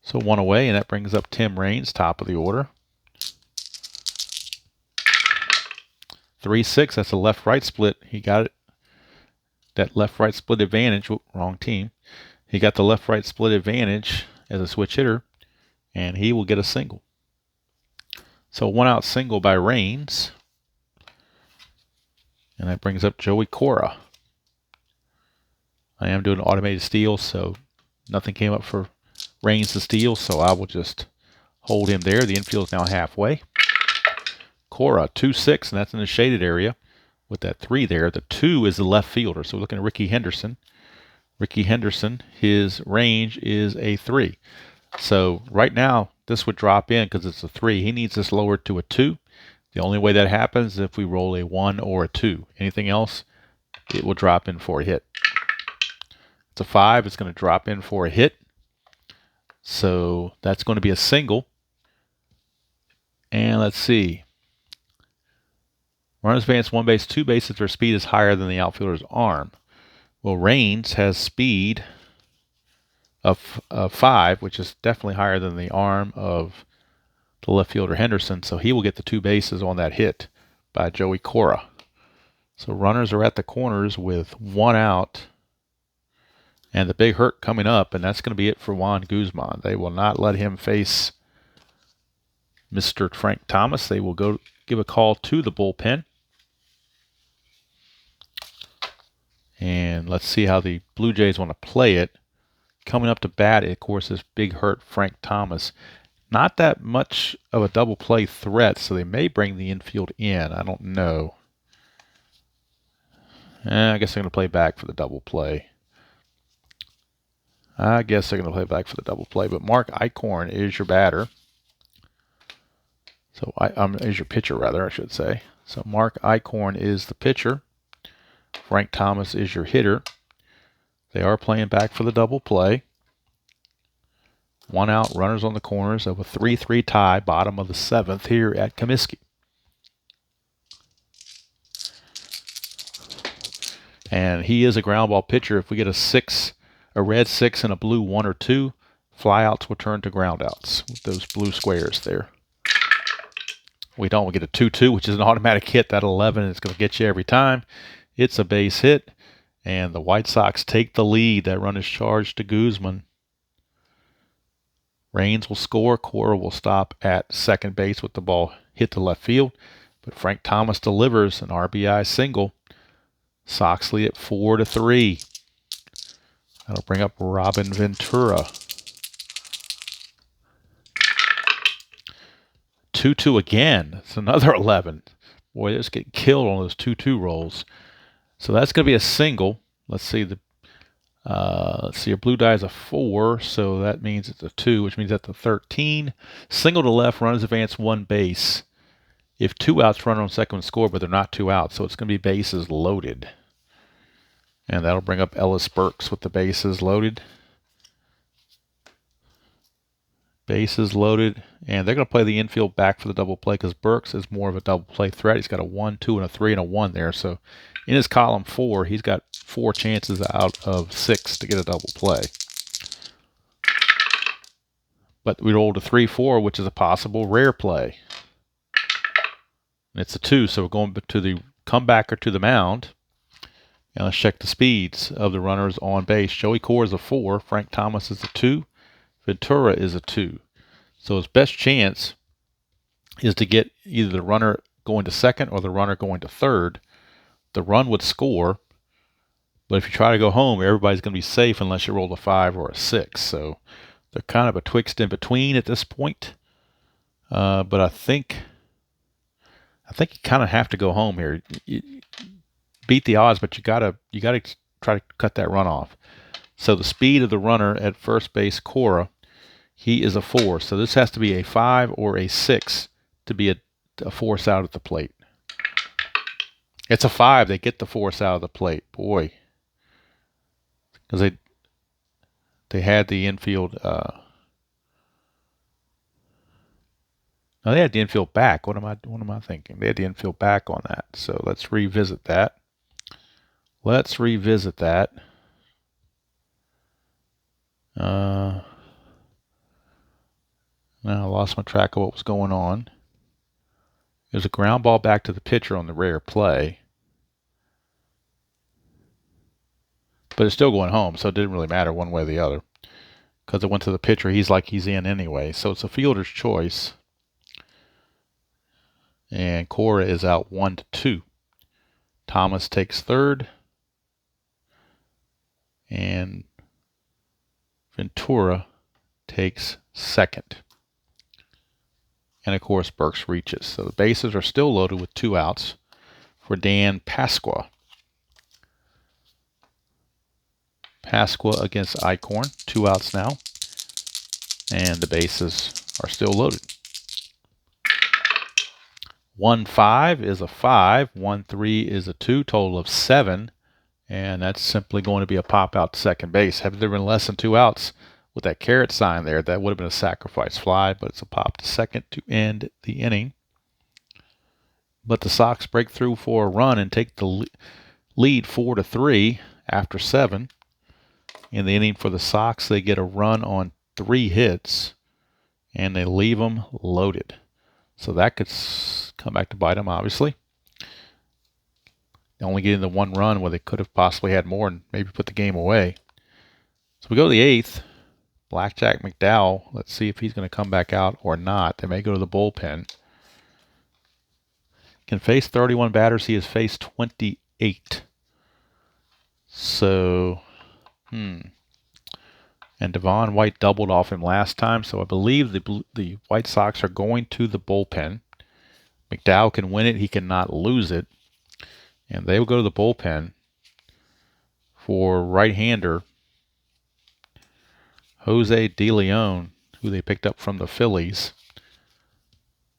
So 1 away, and that brings up Tim Raines, top of the order. 3-6, that's a left-right split. He got it. That left-right split advantage. Whoop, wrong team. He got the left-right split advantage as a switch hitter, and he will get a single. So 1-out single by Raines. And that brings up Joey Cora. I am doing automated steal, so nothing came up for Raines to steal, so I will just hold him there. The infield is now halfway. Cora, 2-6, and that's in the shaded area with that 3 there. The 2 is the left fielder, so we're looking at Ricky Henderson. Ricky Henderson, his range is a 3. So right now, this would drop in because it's a 3. He needs this lowered to a 2. The only way that happens is if we roll a 1 or a 2. Anything else, it will drop in for a hit. It's a 5. It's going to drop in for a hit. So that's going to be a single. And let's see. Runners advance 1 base, 2 bases. Their speed is higher than the outfielder's arm. Well, Raines has speed of 5, which is definitely higher than the arm of the left fielder Henderson, so he will get the 2 bases on that hit by Joey Cora. So runners are at the corners with 1 out, and the big hurt coming up, and that's going to be it for Juan Guzman. They will not let him face Mr. Frank Thomas. They will go give a call to the bullpen. And let's see how the Blue Jays want to play it. Coming up to bat, of course, is big hurt Frank Thomas. Not that much of a double play threat, so they may bring the infield in. I don't know. I guess they're going to play back for the double play. But Mark Eichhorn is your batter. So is your pitcher, rather, I should say. So Mark Eichhorn is the pitcher. Frank Thomas is your hitter. They are playing back for the double play. 1 out, runners on the corners of a 3-3 tie, bottom of the 7th here at Comiskey. And he is a ground ball pitcher. If we get a a red 6 and a blue 1 or 2. Flyouts will turn to groundouts with those blue squares there. We don't. We get a 2-2, which is an automatic hit. That 11 is going to get you every time. It's a base hit, and the White Sox take the lead. That run is charged to Guzman. Raines will score. Cora will stop at second base with the ball hit to left field, but Frank Thomas delivers an RBI single. Sox lead at 4-3. That'll bring up Robin Ventura. 2-2 again. It's another 11. Boy, they're just getting killed on those 2-2 rolls. So that's going to be a single. Let's see. Your blue die is a 4, so that means it's a 2, which means that's a 13. Single to left, runners advance 1 base. If 2 outs, runner on second would score, but they're not 2 outs, so it's going to be bases loaded. And that'll bring up Ellis Burks with the bases loaded. Bases loaded, and they're going to play the infield back for the double play because Burks is more of a double play threat. He's got a 1, 2, and a 3 and a 1 there. So in his column 4, he's got 4 chances out of 6 to get a double play. But we rolled a 3-4, which is a possible rare play. And it's a 2, so we're going to the comebacker to the mound. And let's check the speeds of the runners on base. Joey Cora is a 4. Frank Thomas is a 2. Ventura is a 2. So his best chance is to get either the runner going to second or the runner going to third. The run would score, but if you try to go home, everybody's going to be safe unless you roll a 5 or a 6. So they're kind of betwixt in between at this point. But I think you kind of have to go home here. You beat the odds, but you gotta try to cut that run off. So the speed of the runner at first base, Cora, he is a 4. So this has to be a 5 or a 6 to be a force out at the plate. It's a 5. They get the force out of the plate. Boy. Because they had the infield. No, they had the infield back. What am I thinking? They had the infield back on that. So let's revisit that. Now I lost my track of what was going on. There's a ground ball back to the pitcher on the rare play. But it's still going home, so it didn't really matter one way or the other. Because it went to the pitcher, he's in anyway. So it's a fielder's choice. And Cora is out 1-2. Thomas takes third. And Ventura takes second. And of course, Burks reaches. So the bases are still loaded with 2 outs for Dan Pasqua. Pasqua against Eichhorn. 2 outs now. And the bases are still loaded. 1-5 is a 5. 1-3 is a 2. Total of 7. And that's simply going to be a pop out to second base. Had there been less than 2 outs with that carrot sign there, that would have been a sacrifice fly, but it's a pop to second to end the inning. But the Sox break through for a run and take the lead 4-3 after 7. In the inning for the Sox, they get a run on 3 hits, and they leave them loaded. So that could come back to bite them, obviously. Only getting the 1 run where they could have possibly had more and maybe put the game away. So we go to the 8th. Blackjack McDowell. Let's see if he's going to come back out or not. They may go to the bullpen. Can face 31 batters. He has faced 28. So, And Devon White doubled off him last time. So I believe the White Sox are going to the bullpen. McDowell can win it. He cannot lose it. And they will go to the bullpen for right-hander Jose De Leon, who they picked up from the Phillies,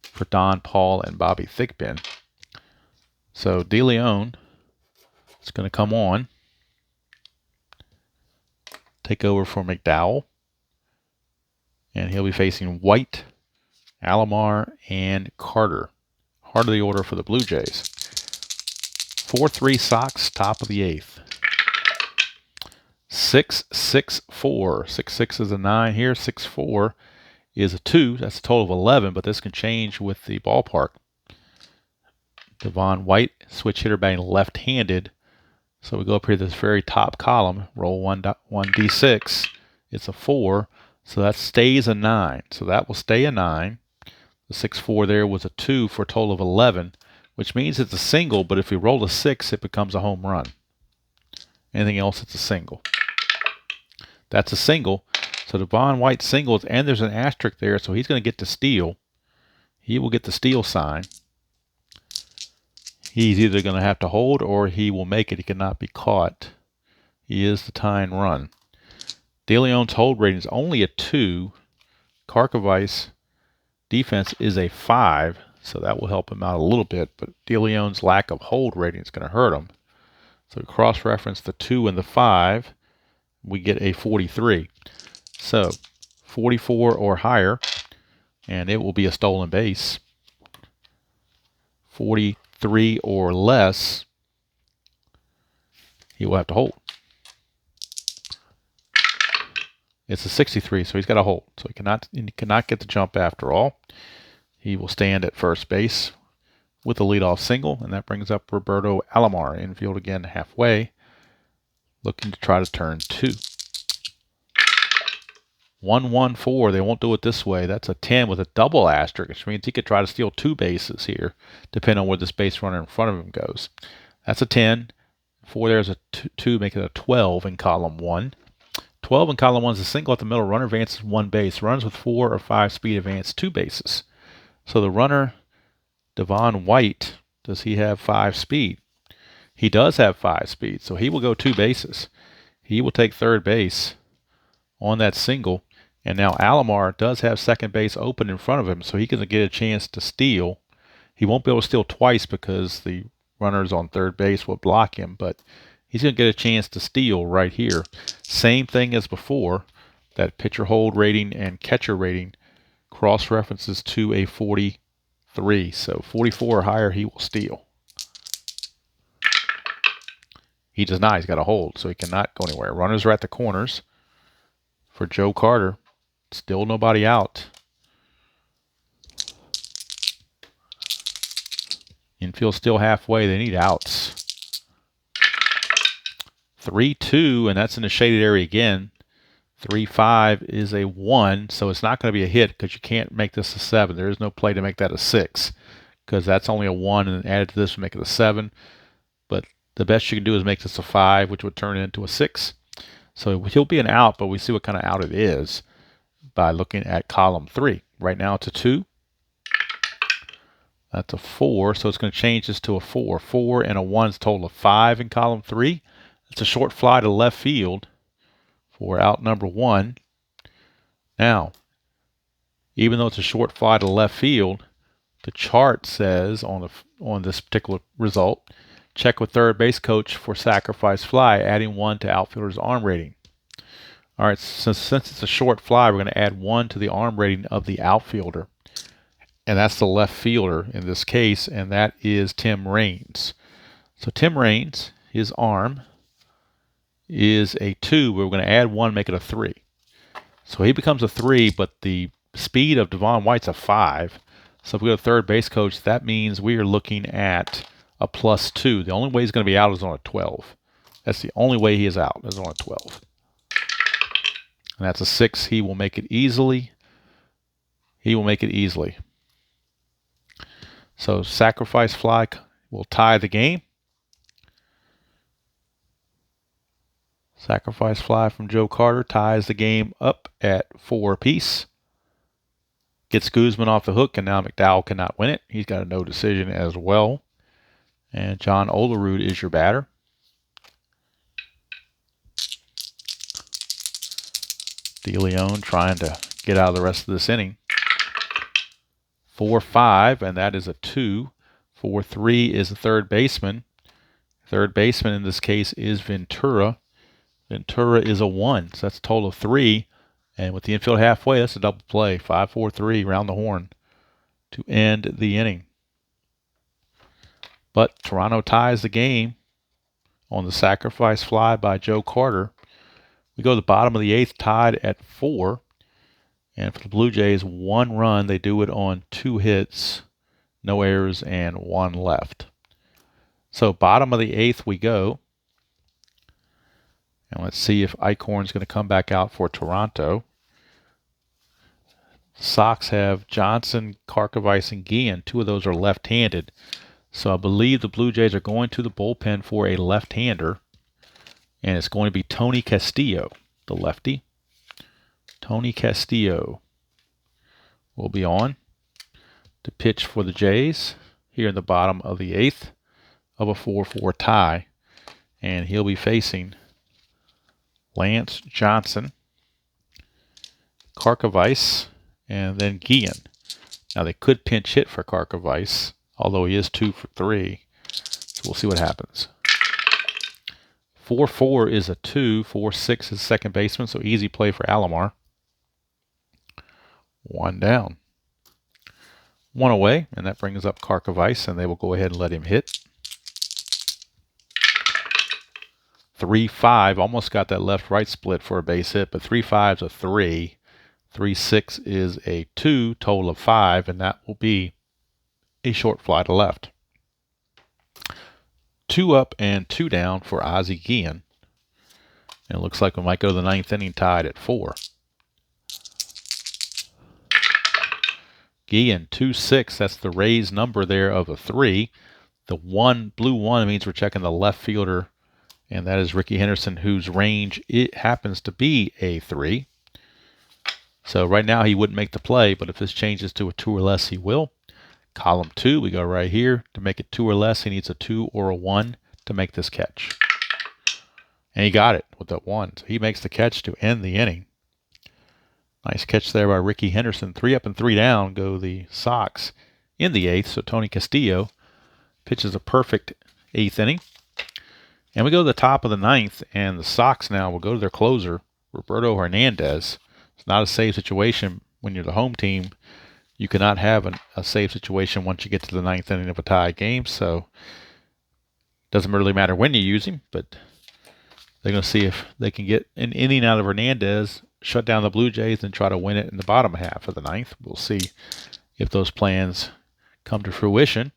for Don Paul and Bobby Thigpen. So De Leon is going to come on, take over for McDowell, and he'll be facing White, Alomar, and Carter. Heart of the order for the Blue Jays. 4-3 Sox, top of the 8th. 6-6-4. 6-6 is a 9 here. 6-4 is a 2. That's a total of 11, but this can change with the ballpark. Devon White, switch hitter, batting left-handed. So we go up here to this very top column, roll 1d6. It's a 4, so that stays a 9. So that will stay a 9. The 6-4 there was a 2 for a total of 11, which means it's a single, but if we roll a 6, it becomes a home run. Anything else, it's a single. That's a single. So Devon White singles, and there's an asterisk there, so he's going to get to steal. He will get the steal sign. He's either going to have to hold or he will make it. He cannot be caught. He is the tying run. DeLeon's hold rating is only a 2. Karkovice defense is a 5, so that will help him out a little bit, but DeLeon's lack of hold rating is going to hurt him. So cross-reference the 2 and the 5, we get a 43. So 44 or higher, and it will be a stolen base. 43 or less, he will have to hold. It's a 63, so he's got to hold. So he cannot get the jump after all. He will stand at first base with a leadoff single, and that brings up Roberto Alomar. Infield again halfway, looking to try to turn 2. 1-1-4. They won't do it this way. That's a 10 with a double asterisk, which means he could try to steal 2 bases here, depending on where this base runner in front of him goes. That's a 10. 4 there's a 2, make it a 12 in column 1. 12 in column 1 is a single at the middle. Runner advances 1 base. Runs with 4 or 5 speed advance 2 bases. So the runner, Devon White, does he have 5 speed? He does have 5 speed, so he will go 2 bases. He will take third base on that single. And now Alomar does have second base open in front of him, so he can get a chance to steal. He won't be able to steal twice because the runners on third base will block him, but he's going to get a chance to steal right here. Same thing as before. That pitcher hold rating and catcher rating cross-references to a 43. So 44 or higher, he will steal. He does not. He's got a hold, so he cannot go anywhere. Runners are at the corners for Joe Carter. Still nobody out. Infield still halfway. They need outs. 3-2, and that's in the shaded area again. 3-5 is a 1, so it's not going to be a hit because you can't make this a 7. There is no play to make that a 6 because that's only a 1, and added to this would make it a 7. But the best you can do is make this a 5, which would turn it into a 6. So he'll be an out, but we see what kind of out it is by looking at column 3. Right now it's a 2. That's a 4, so it's going to change this to a 4. 4 and a 1 is a total of 5 in column 3. It's a short fly to left field for out number 1. Now, even though it's a short fly to left field, the chart says on this particular result, check with third base coach for sacrifice fly, adding 1 to outfielder's arm rating. All right, since it's a short fly, we're going to add 1 to the arm rating of the outfielder. And that's the left fielder in this case, and that is Tim Raines. So Tim Raines, his arm is a 2. We're going to add 1, make it a 3. So he becomes a 3, but the speed of Devon White's a 5. So if we go to third base coach, that means we are looking at a +2. The only way he's going to be out is on a 12. That's the only way he is out, is on a 12. And that's a 6. He will make it easily. He will make it easily. So sacrifice fly will tie the game. Sacrifice fly from Joe Carter ties the game up at 4 apiece. Gets Guzman off the hook, and now McDowell cannot win it. He's got a no decision as well. And John Olerud is your batter. DeLeon trying to get out of the rest of this inning. 4-5, and that is a 2. 4-3 is the third baseman. Third baseman in this case is Ventura. Ventura is a 1, so that's a total of 3. And with the infield halfway, that's a double play. 5-4-3, round the horn to end the inning. But Toronto ties the game on the sacrifice fly by Joe Carter. We go to the bottom of the 8th, tied at 4. And for the Blue Jays, 1 run. They do it on 2 hits, no errors, and 1 left. So bottom of the 8th we go. And let's see if Eichhorn's going to come back out for Toronto. Sox have Johnson, Karkovice, and Guillen. 2 of those are left-handed. So I believe the Blue Jays are going to the bullpen for a left-hander. And it's going to be Tony Castillo, the lefty. Tony Castillo will be on to pitch for the Jays here in the bottom of the 8th of a 4-4 tie. And he'll be facing Lance Johnson, Karkovice, and then Guillen. Now they could pinch hit for Karkovice, although he is 2 for 3. So we'll see what happens. 4-4 is a 2. 4-6 is second baseman, so easy play for Alomar. 1 down. 1 away, and that brings up Karkovice, and they will go ahead and let him hit. 3-5, almost got that left-right split for a base hit, but 3-5 is a 3. 3-6 is a 2, total of 5, and that will be a short fly to left. 2 up and 2 down for Ozzie Guillen. And it looks like we might go to the 9th inning tied at 4. Guillen, 2-6, that's the Rays number there of a 3. The blue 1 means we're checking the left fielder, and that is Ricky Henderson, whose range it happens to be a 3. So right now he wouldn't make the play, but if this changes to a 2 or less, he will. Column 2, we go right here. To make it 2 or less, he needs a 2 or a 1 to make this catch. And he got it with that 1. So he makes the catch to end the inning. Nice catch there by Ricky Henderson. 3 up and 3 down go the Sox in the 8th. So Tony Castillo pitches a perfect 8th inning. And we go to the top of the 9th, and the Sox now will go to their closer, Roberto Hernandez. It's not a save situation when you're the home team. You cannot have a save situation once you get to the 9th inning of a tie game. So it doesn't really matter when you use him, but they're going to see if they can get an inning out of Hernandez, shut down the Blue Jays, and try to win it in the bottom half of the 9th. We'll see if those plans come to fruition.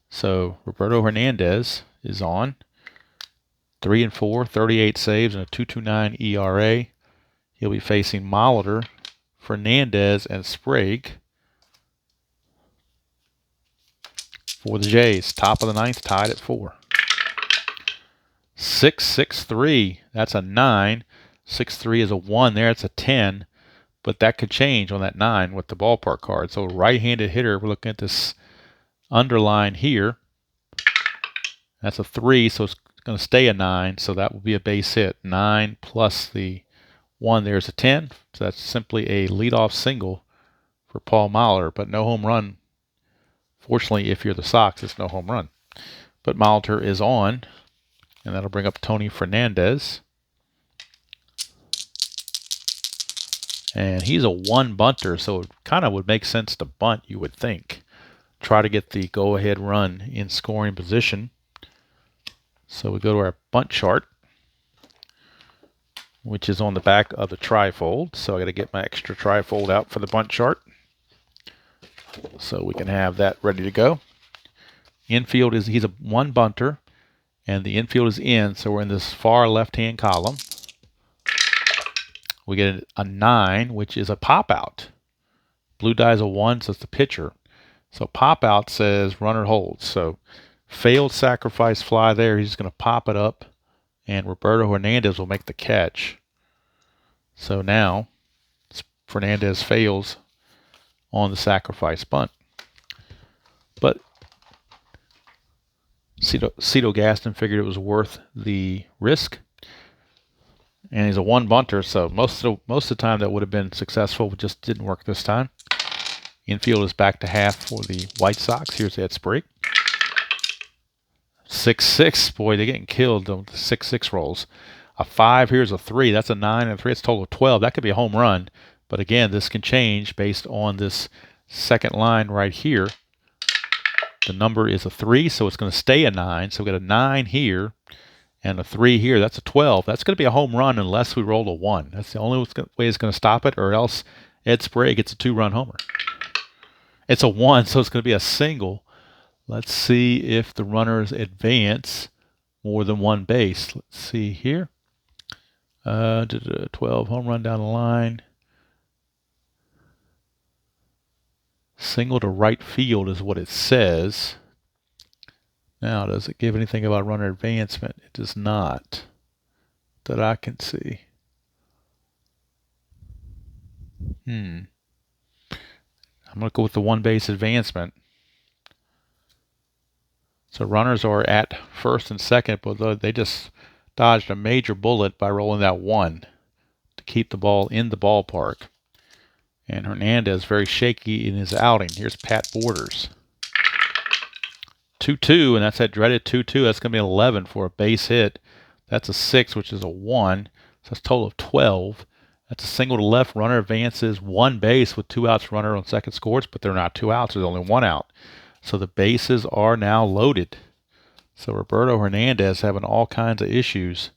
So Roberto Hernandez is on. 3-4, 38 saves, and a 2.29 ERA. He'll be facing Molitor, Fernandez, and Sprague for the Jays. Top of the 9th, tied at 4. 6-6-3, that's a 9. 6-3 is a 1 there, it's a 10. But that could change on that 9 with the ballpark card. So right-handed hitter, we're looking at this underline here. That's a 3, so it's going to stay a 9, so that will be a base hit. 9 plus the 1 there's a 10. So that's simply a leadoff single for Paul Molitor, but no home run. Fortunately, if you're the Sox, it's no home run. But Molitor is on, and that'll bring up Tony Fernandez. And he's a 1 bunter, so it kind of would make sense to bunt, you would think. Try to get the go-ahead run in scoring position. So we go to our bunt chart, which is on the back of the trifold. So I got to get my extra trifold out for the bunt chart so we can have that ready to go. Infield he's a 1 bunter, and the infield is in, so we're in this far left-hand column. We get a 9, which is a pop-out. Blue die's a 1, so it's the pitcher. So pop-out says runner holds. So failed sacrifice fly there. He's going to pop it up, and Roberto Hernandez will make the catch. So now Fernandez fails on the sacrifice bunt. But Cito Gaston figured it was worth the risk. And he's a 1 bunter, so most of the time that would have been successful, but just didn't work this time. Infield is back to half for the White Sox. Here's Ed Sprague. 6-6, boy, they're getting killed. The 6-6 rolls. A 5, here's a 3. That's a 9 and a 3. It's a total of 12. That could be a home run. But again, this can change based on this second line right here. The number is a 3, so it's going to stay a 9. So we got a 9 here. And a 3 here, that's a 12. That's going to be a home run unless we roll a 1. That's the only way it's going to stop it, or else Ed Sprague gets a 2-run homer. It's a 1, so it's going to be a single. Let's see if the runners advance more than one base. Let's see here. 12 home run down the line. Single to right field is what it says. Now, does it give anything about runner advancement? It does not, that I can see. I'm going to go with the one base advancement. So runners are at first and second, but they just dodged a major bullet by rolling that 1 to keep the ball in the ballpark. And Hernandez very shaky in his outing. Here's Pat Borders. 2-2, and that's that dreaded 2-2. That's going to be an 11 for a base hit. That's a 6, which is a 1. So that's a total of 12. That's a single to left. Runner advances one base with 2 outs. Runner on second scores, but they're not 2 outs. There's only 1 out. So the bases are now loaded. So Roberto Hernandez having all kinds of issues.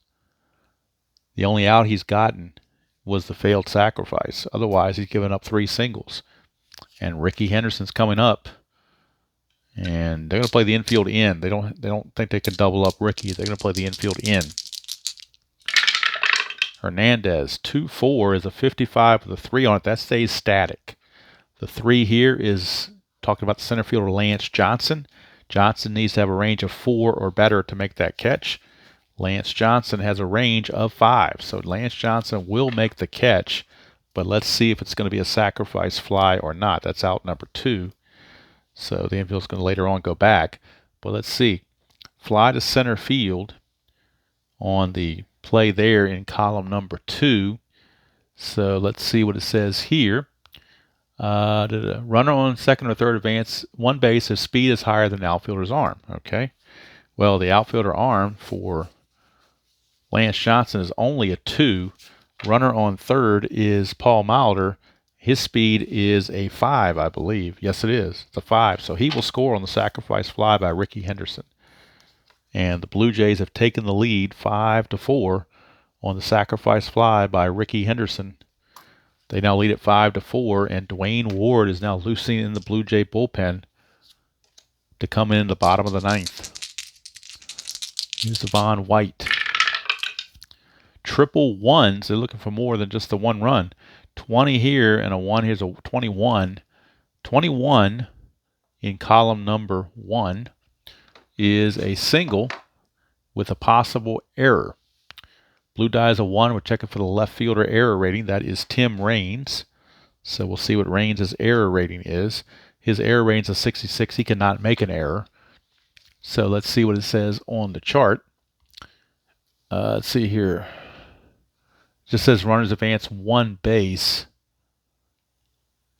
The only out he's gotten was the failed sacrifice. Otherwise, he's given up 3 singles. And Ricky Henderson's coming up. And they're going to play the infield in. They don't think they can double up Ricky. They're going to play the infield in. Hernandez, 2-4 is a 55 with a 3 on it. That stays static. The 3 here is talking about the center fielder Lance Johnson. Johnson needs to have a range of 4 or better to make that catch. Lance Johnson has a range of 5. So Lance Johnson will make the catch. But let's see if it's going to be a sacrifice fly or not. That's out number 2. So the infield's going to later on go back. But let's see. Fly to center field on the play there in column number 2. So let's see what it says here. Runner on second or third advance, one base, his speed is higher than the outfielder's arm. Okay. Well, the outfielder arm for Lance Johnson is only a 2. Runner on third is Paul Milder. His speed is a 5, I believe. Yes, it is. It's a 5. So he will score on the sacrifice fly by Ricky Henderson. And the Blue Jays have taken the lead 5-4 on the sacrifice fly by Ricky Henderson. They now lead at 5-4, and Dwayne Ward is now loosening in the Blue Jay bullpen to come in the bottom of the 9th. Here's Devon White. Triple ones. They're looking for more than just the 1 run. 20 here and a 1. Here's a 21. 21 in column number 1 is a single with a possible error. Blue die is a 1. We're checking for the left fielder error rating. That is Tim Raines. So we'll see what Raines' error rating is. His error rating is a 66. He cannot make an error. So let's see what it says on the chart. Let's see here. It just says runners advance 1 base.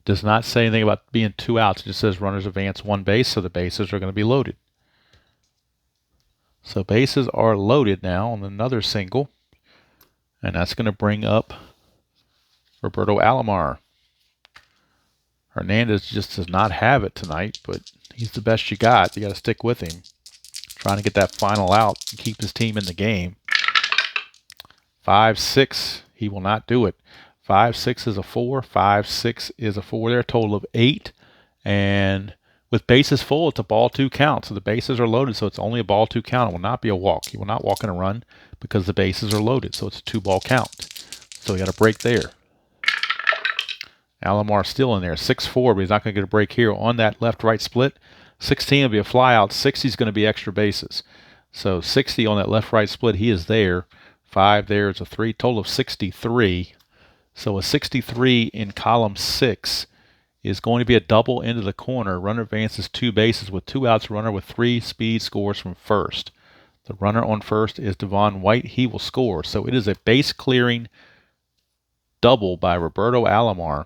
Does not say anything about being 2 outs. It just says runners advance 1 base, so the bases are going to be loaded. So bases are loaded now on another single. And that's going to bring up Roberto Alomar. Hernandez just does not have it tonight, but he's the best you got. You got to stick with him. Trying to get that final out and keep his team in the game. 5-6, he will not do it. 5-6 is a 4. 5-6 is a 4 there. Total of 8. And with bases full, it's a ball 2 count. So the bases are loaded, so it's only a ball 2 count. It will not be a walk. He will not walk in a run because the bases are loaded. So it's a 2-ball count. So we got a break there. Alomar still in there. 6-4, but he's not going to get a break here on that left-right split. 16 will be a fly out. 60 is going to be extra bases. So 60 on that left-right split, he is there. 5 there is a 3. Total of 63. So a 63 in column 6 is going to be a double into the corner. Runner advances 2 bases with 2 outs. Runner with 3 speed scores from first. The runner on first is Devon White. He will score. So it is a base clearing double by Roberto Alomar.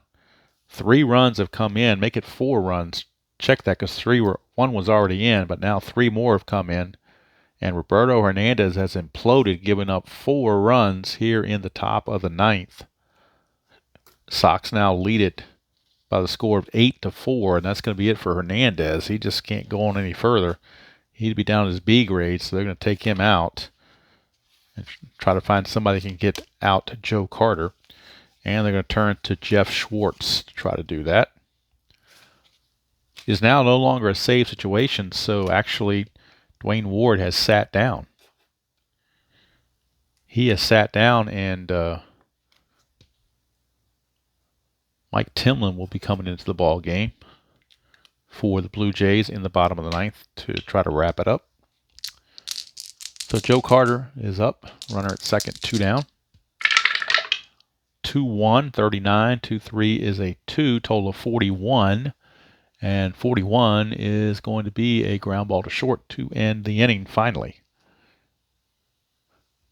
3 runs have come in. Make it 4 runs. Check that because 1 was already in, but now 3 more have come in. And Roberto Hernandez has imploded, giving up 4 runs here in the top of the 9th. Sox now lead it by the score of 8-4, and that's going to be it for Hernandez. He just can't go on any further. He'd be down his B grade, so they're going to take him out. and try to find somebody that can get out Joe Carter. And they're going to turn to Jeff Schwartz to try to do that. It is now no longer a save situation, so actually Dwayne Ward has sat down. He has sat down, and Mike Timlin will be coming into the ball game for the Blue Jays in the bottom of the ninth to try to wrap it up. So Joe Carter is up, runner at second, 2 down. 2-1, 39, 2-3 is a 2, total of 41. And 41 is going to be a ground ball to short to end the inning finally.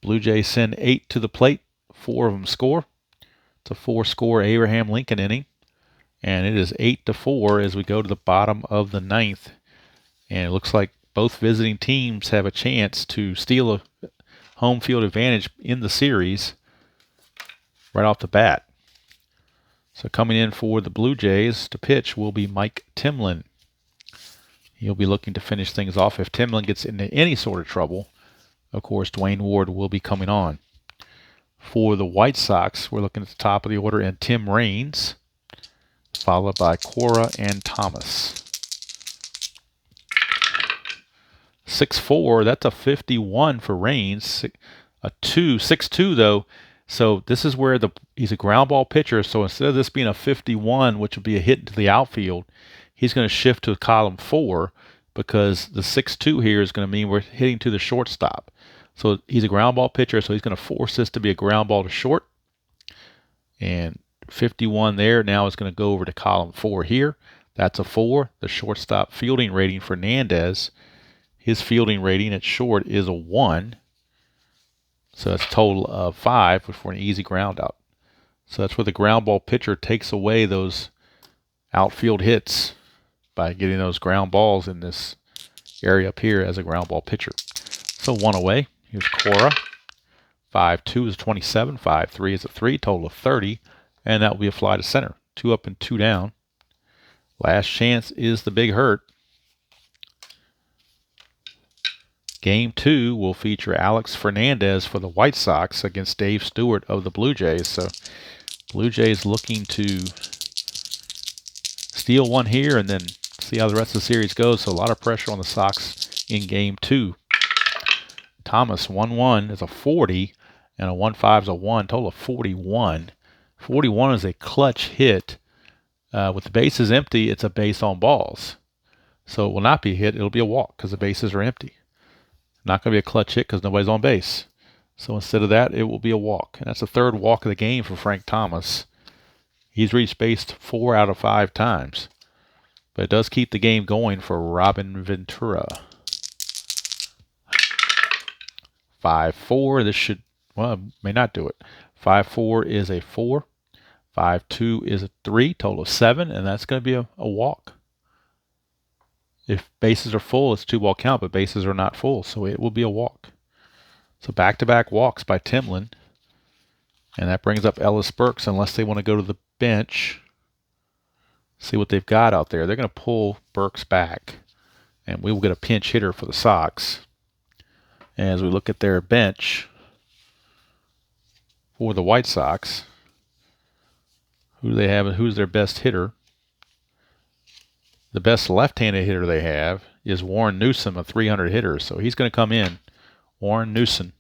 Blue Jays send 8 to the plate, 4 of them score. It's a 4-score Abraham Lincoln inning. And it is 8-4 as we go to the bottom of the ninth. And it looks like both visiting teams have a chance to steal a home field advantage in the series right off the bat. So coming in for the Blue Jays to pitch will be Mike Timlin. He'll be looking to finish things off. If Timlin gets into any sort of trouble, of course, Dwayne Ward will be coming on. For the White Sox, we're looking at the top of the order, and Tim Raines, followed by Cora and Thomas. 6-4, that's a 51 for Raines. A 6-2 though. So this is where he's a ground ball pitcher. So instead of this being a 51, which would be a hit into the outfield, he's going to shift to column 4 because the 6-2 here is going to mean we're hitting to the shortstop. So he's a ground ball pitcher, so he's going to force this to be a ground ball to short. And 51 there now is going to go over to column 4 here. That's a 4. The shortstop fielding rating, Fernandez, his fielding rating at short is a 1. So that's a total of 5 for an easy ground out. So that's where the ground ball pitcher takes away those outfield hits by getting those ground balls in this area up here as a ground ball pitcher. So 1 away. Here's Cora. 5-2 is 27. 5-3 is a 3. Total of 30. And that will be a fly to center. 2 up and 2 down. Last chance is the big hurt. Game 2 will feature Alex Fernandez for the White Sox against Dave Stewart of the Blue Jays. So Blue Jays looking to steal one here and then see how the rest of the series goes. So a lot of pressure on the Sox in Game 2. Thomas, 1-1 is a 40, and a 1-5 is a 1, total of 41. 41 is a clutch hit. With the bases empty, it's a base on balls. So it will not be a hit, it'll be a walk because the bases are empty. Not going to be a clutch hit because nobody's on base. So instead of that, it will be a walk. And that's the 3rd walk of the game for Frank Thomas. He's reached base 4 out of 5 times. But it does keep the game going for Robin Ventura. 5-4, this should, well, it may not do it. 5-4 is a 4. 5-2 is a 3, total of 7, and that's going to be a walk. If bases are full, it's 2-ball count, but bases are not full, so it will be a walk. So back-to-back walks by Timlin. And that brings up Ellis Burks, unless they want to go to the bench. See what they've got out there. They're going to pull Burks back, and we will get a pinch hitter for the Sox. As we look at their bench for the White Sox, who do they have and who's their best hitter? The best left-handed hitter they have is Warren Newsom, a 300 hitter. So he's going to come in, Warren Newsom.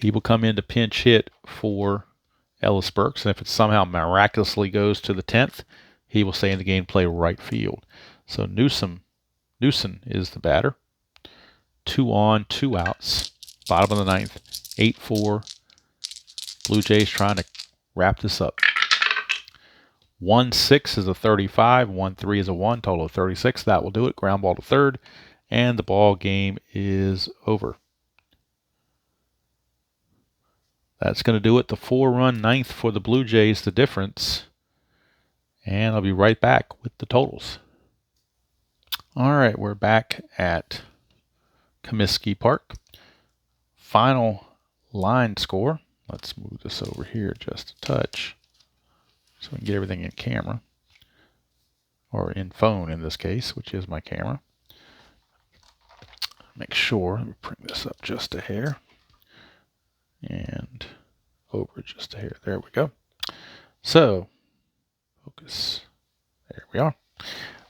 He will come in to pinch hit for Ellis Burks. And if it somehow miraculously goes to the 10th, he will stay in the game, play right field. So Newsom is the batter. 2 on, 2 outs. Bottom of the 9th, 8-4. Blue Jays trying to wrap this up. 1-6 is a 35. 1-3 is a 1. Total of 36. That will do it. Ground ball to third. And the ball game is over. That's going to do it. The 4-run 9th for the Blue Jays, the difference. And I'll be right back with the totals. All right, we're back at Comiskey Park. Final line score. Let's move this over here just a touch so we can get everything in camera, or in phone in this case, which is my camera. Make sure, let me bring this up just a hair. And over just a hair. There we go. So, focus. There we are.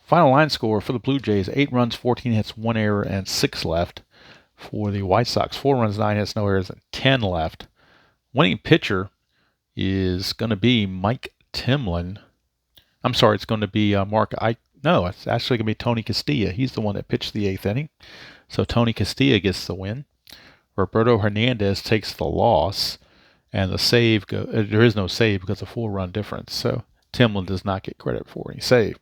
Final line score for the Blue Jays, 8 runs, 14 hits, 1 error, and 6 left. For the White Sox, 4 runs, 9 hits, no errors, and 10 left. Winning pitcher is going to be Mike Timlin. I'm sorry, it's going to be No, it's actually going to be Tony Castilla. He's the one that pitched the 8th inning. So Tony Castilla gets the win. Roberto Hernandez takes the loss. And the save, there is no save because of 4-run difference. So Timlin does not get credit for any save.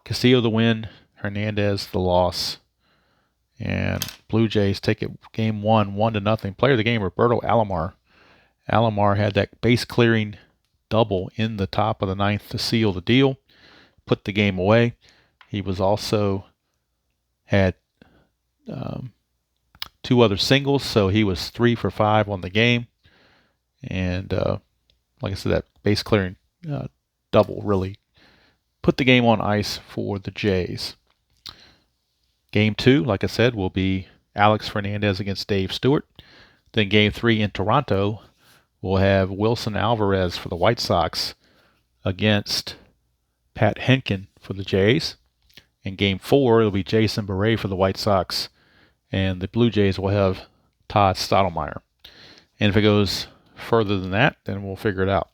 Castillo the win, Hernandez the loss. And Blue Jays take it game 1, 1-0. Player of the game, Roberto Alomar. Alomar had that base clearing double in the top of the 9th to seal the deal, put the game away. He was also had 2 other singles, so he was 3 for 5 on the game. And like I said, that base clearing double really put the game on ice for the Jays. Game 2, like I said, will be Alex Fernandez against Dave Stewart. Then Game 3 in Toronto, we'll have Wilson Alvarez for the White Sox against Pat Henkin for the Jays. In Game 4, it'll be Jason Beret for the White Sox, and the Blue Jays will have Todd Stottlemyre. And if it goes further than that, then we'll figure it out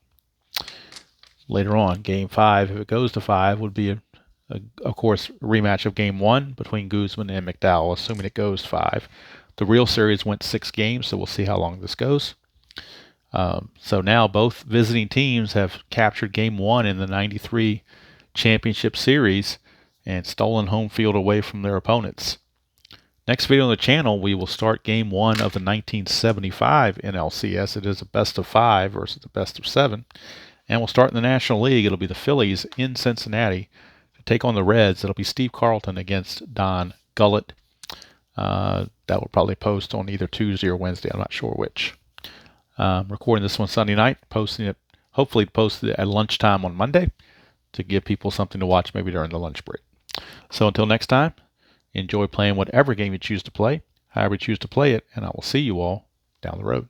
later on. Game 5, if it goes to 5, would be of course, a rematch of Game 1 between Guzman and McDowell, assuming it goes 5. The real series went 6 games, so we'll see how long this goes. So now both visiting teams have captured Game 1 in the 93 Championship Series and stolen home field away from their opponents. Next video on the channel, we will start Game 1 of the 1975 NLCS. It is a best of 5 versus a best of 7. And we'll start in the National League. It'll be the Phillies in Cincinnati to take on the Reds. It'll be Steve Carlton against Don Gullett. That will probably post on either Tuesday or Wednesday. I'm not sure which. Recording this one Sunday night, hopefully posted it at lunchtime on Monday to give people something to watch maybe during the lunch break. So until next time, enjoy playing whatever game you choose to play, however you choose to play it, and I will see you all down the road.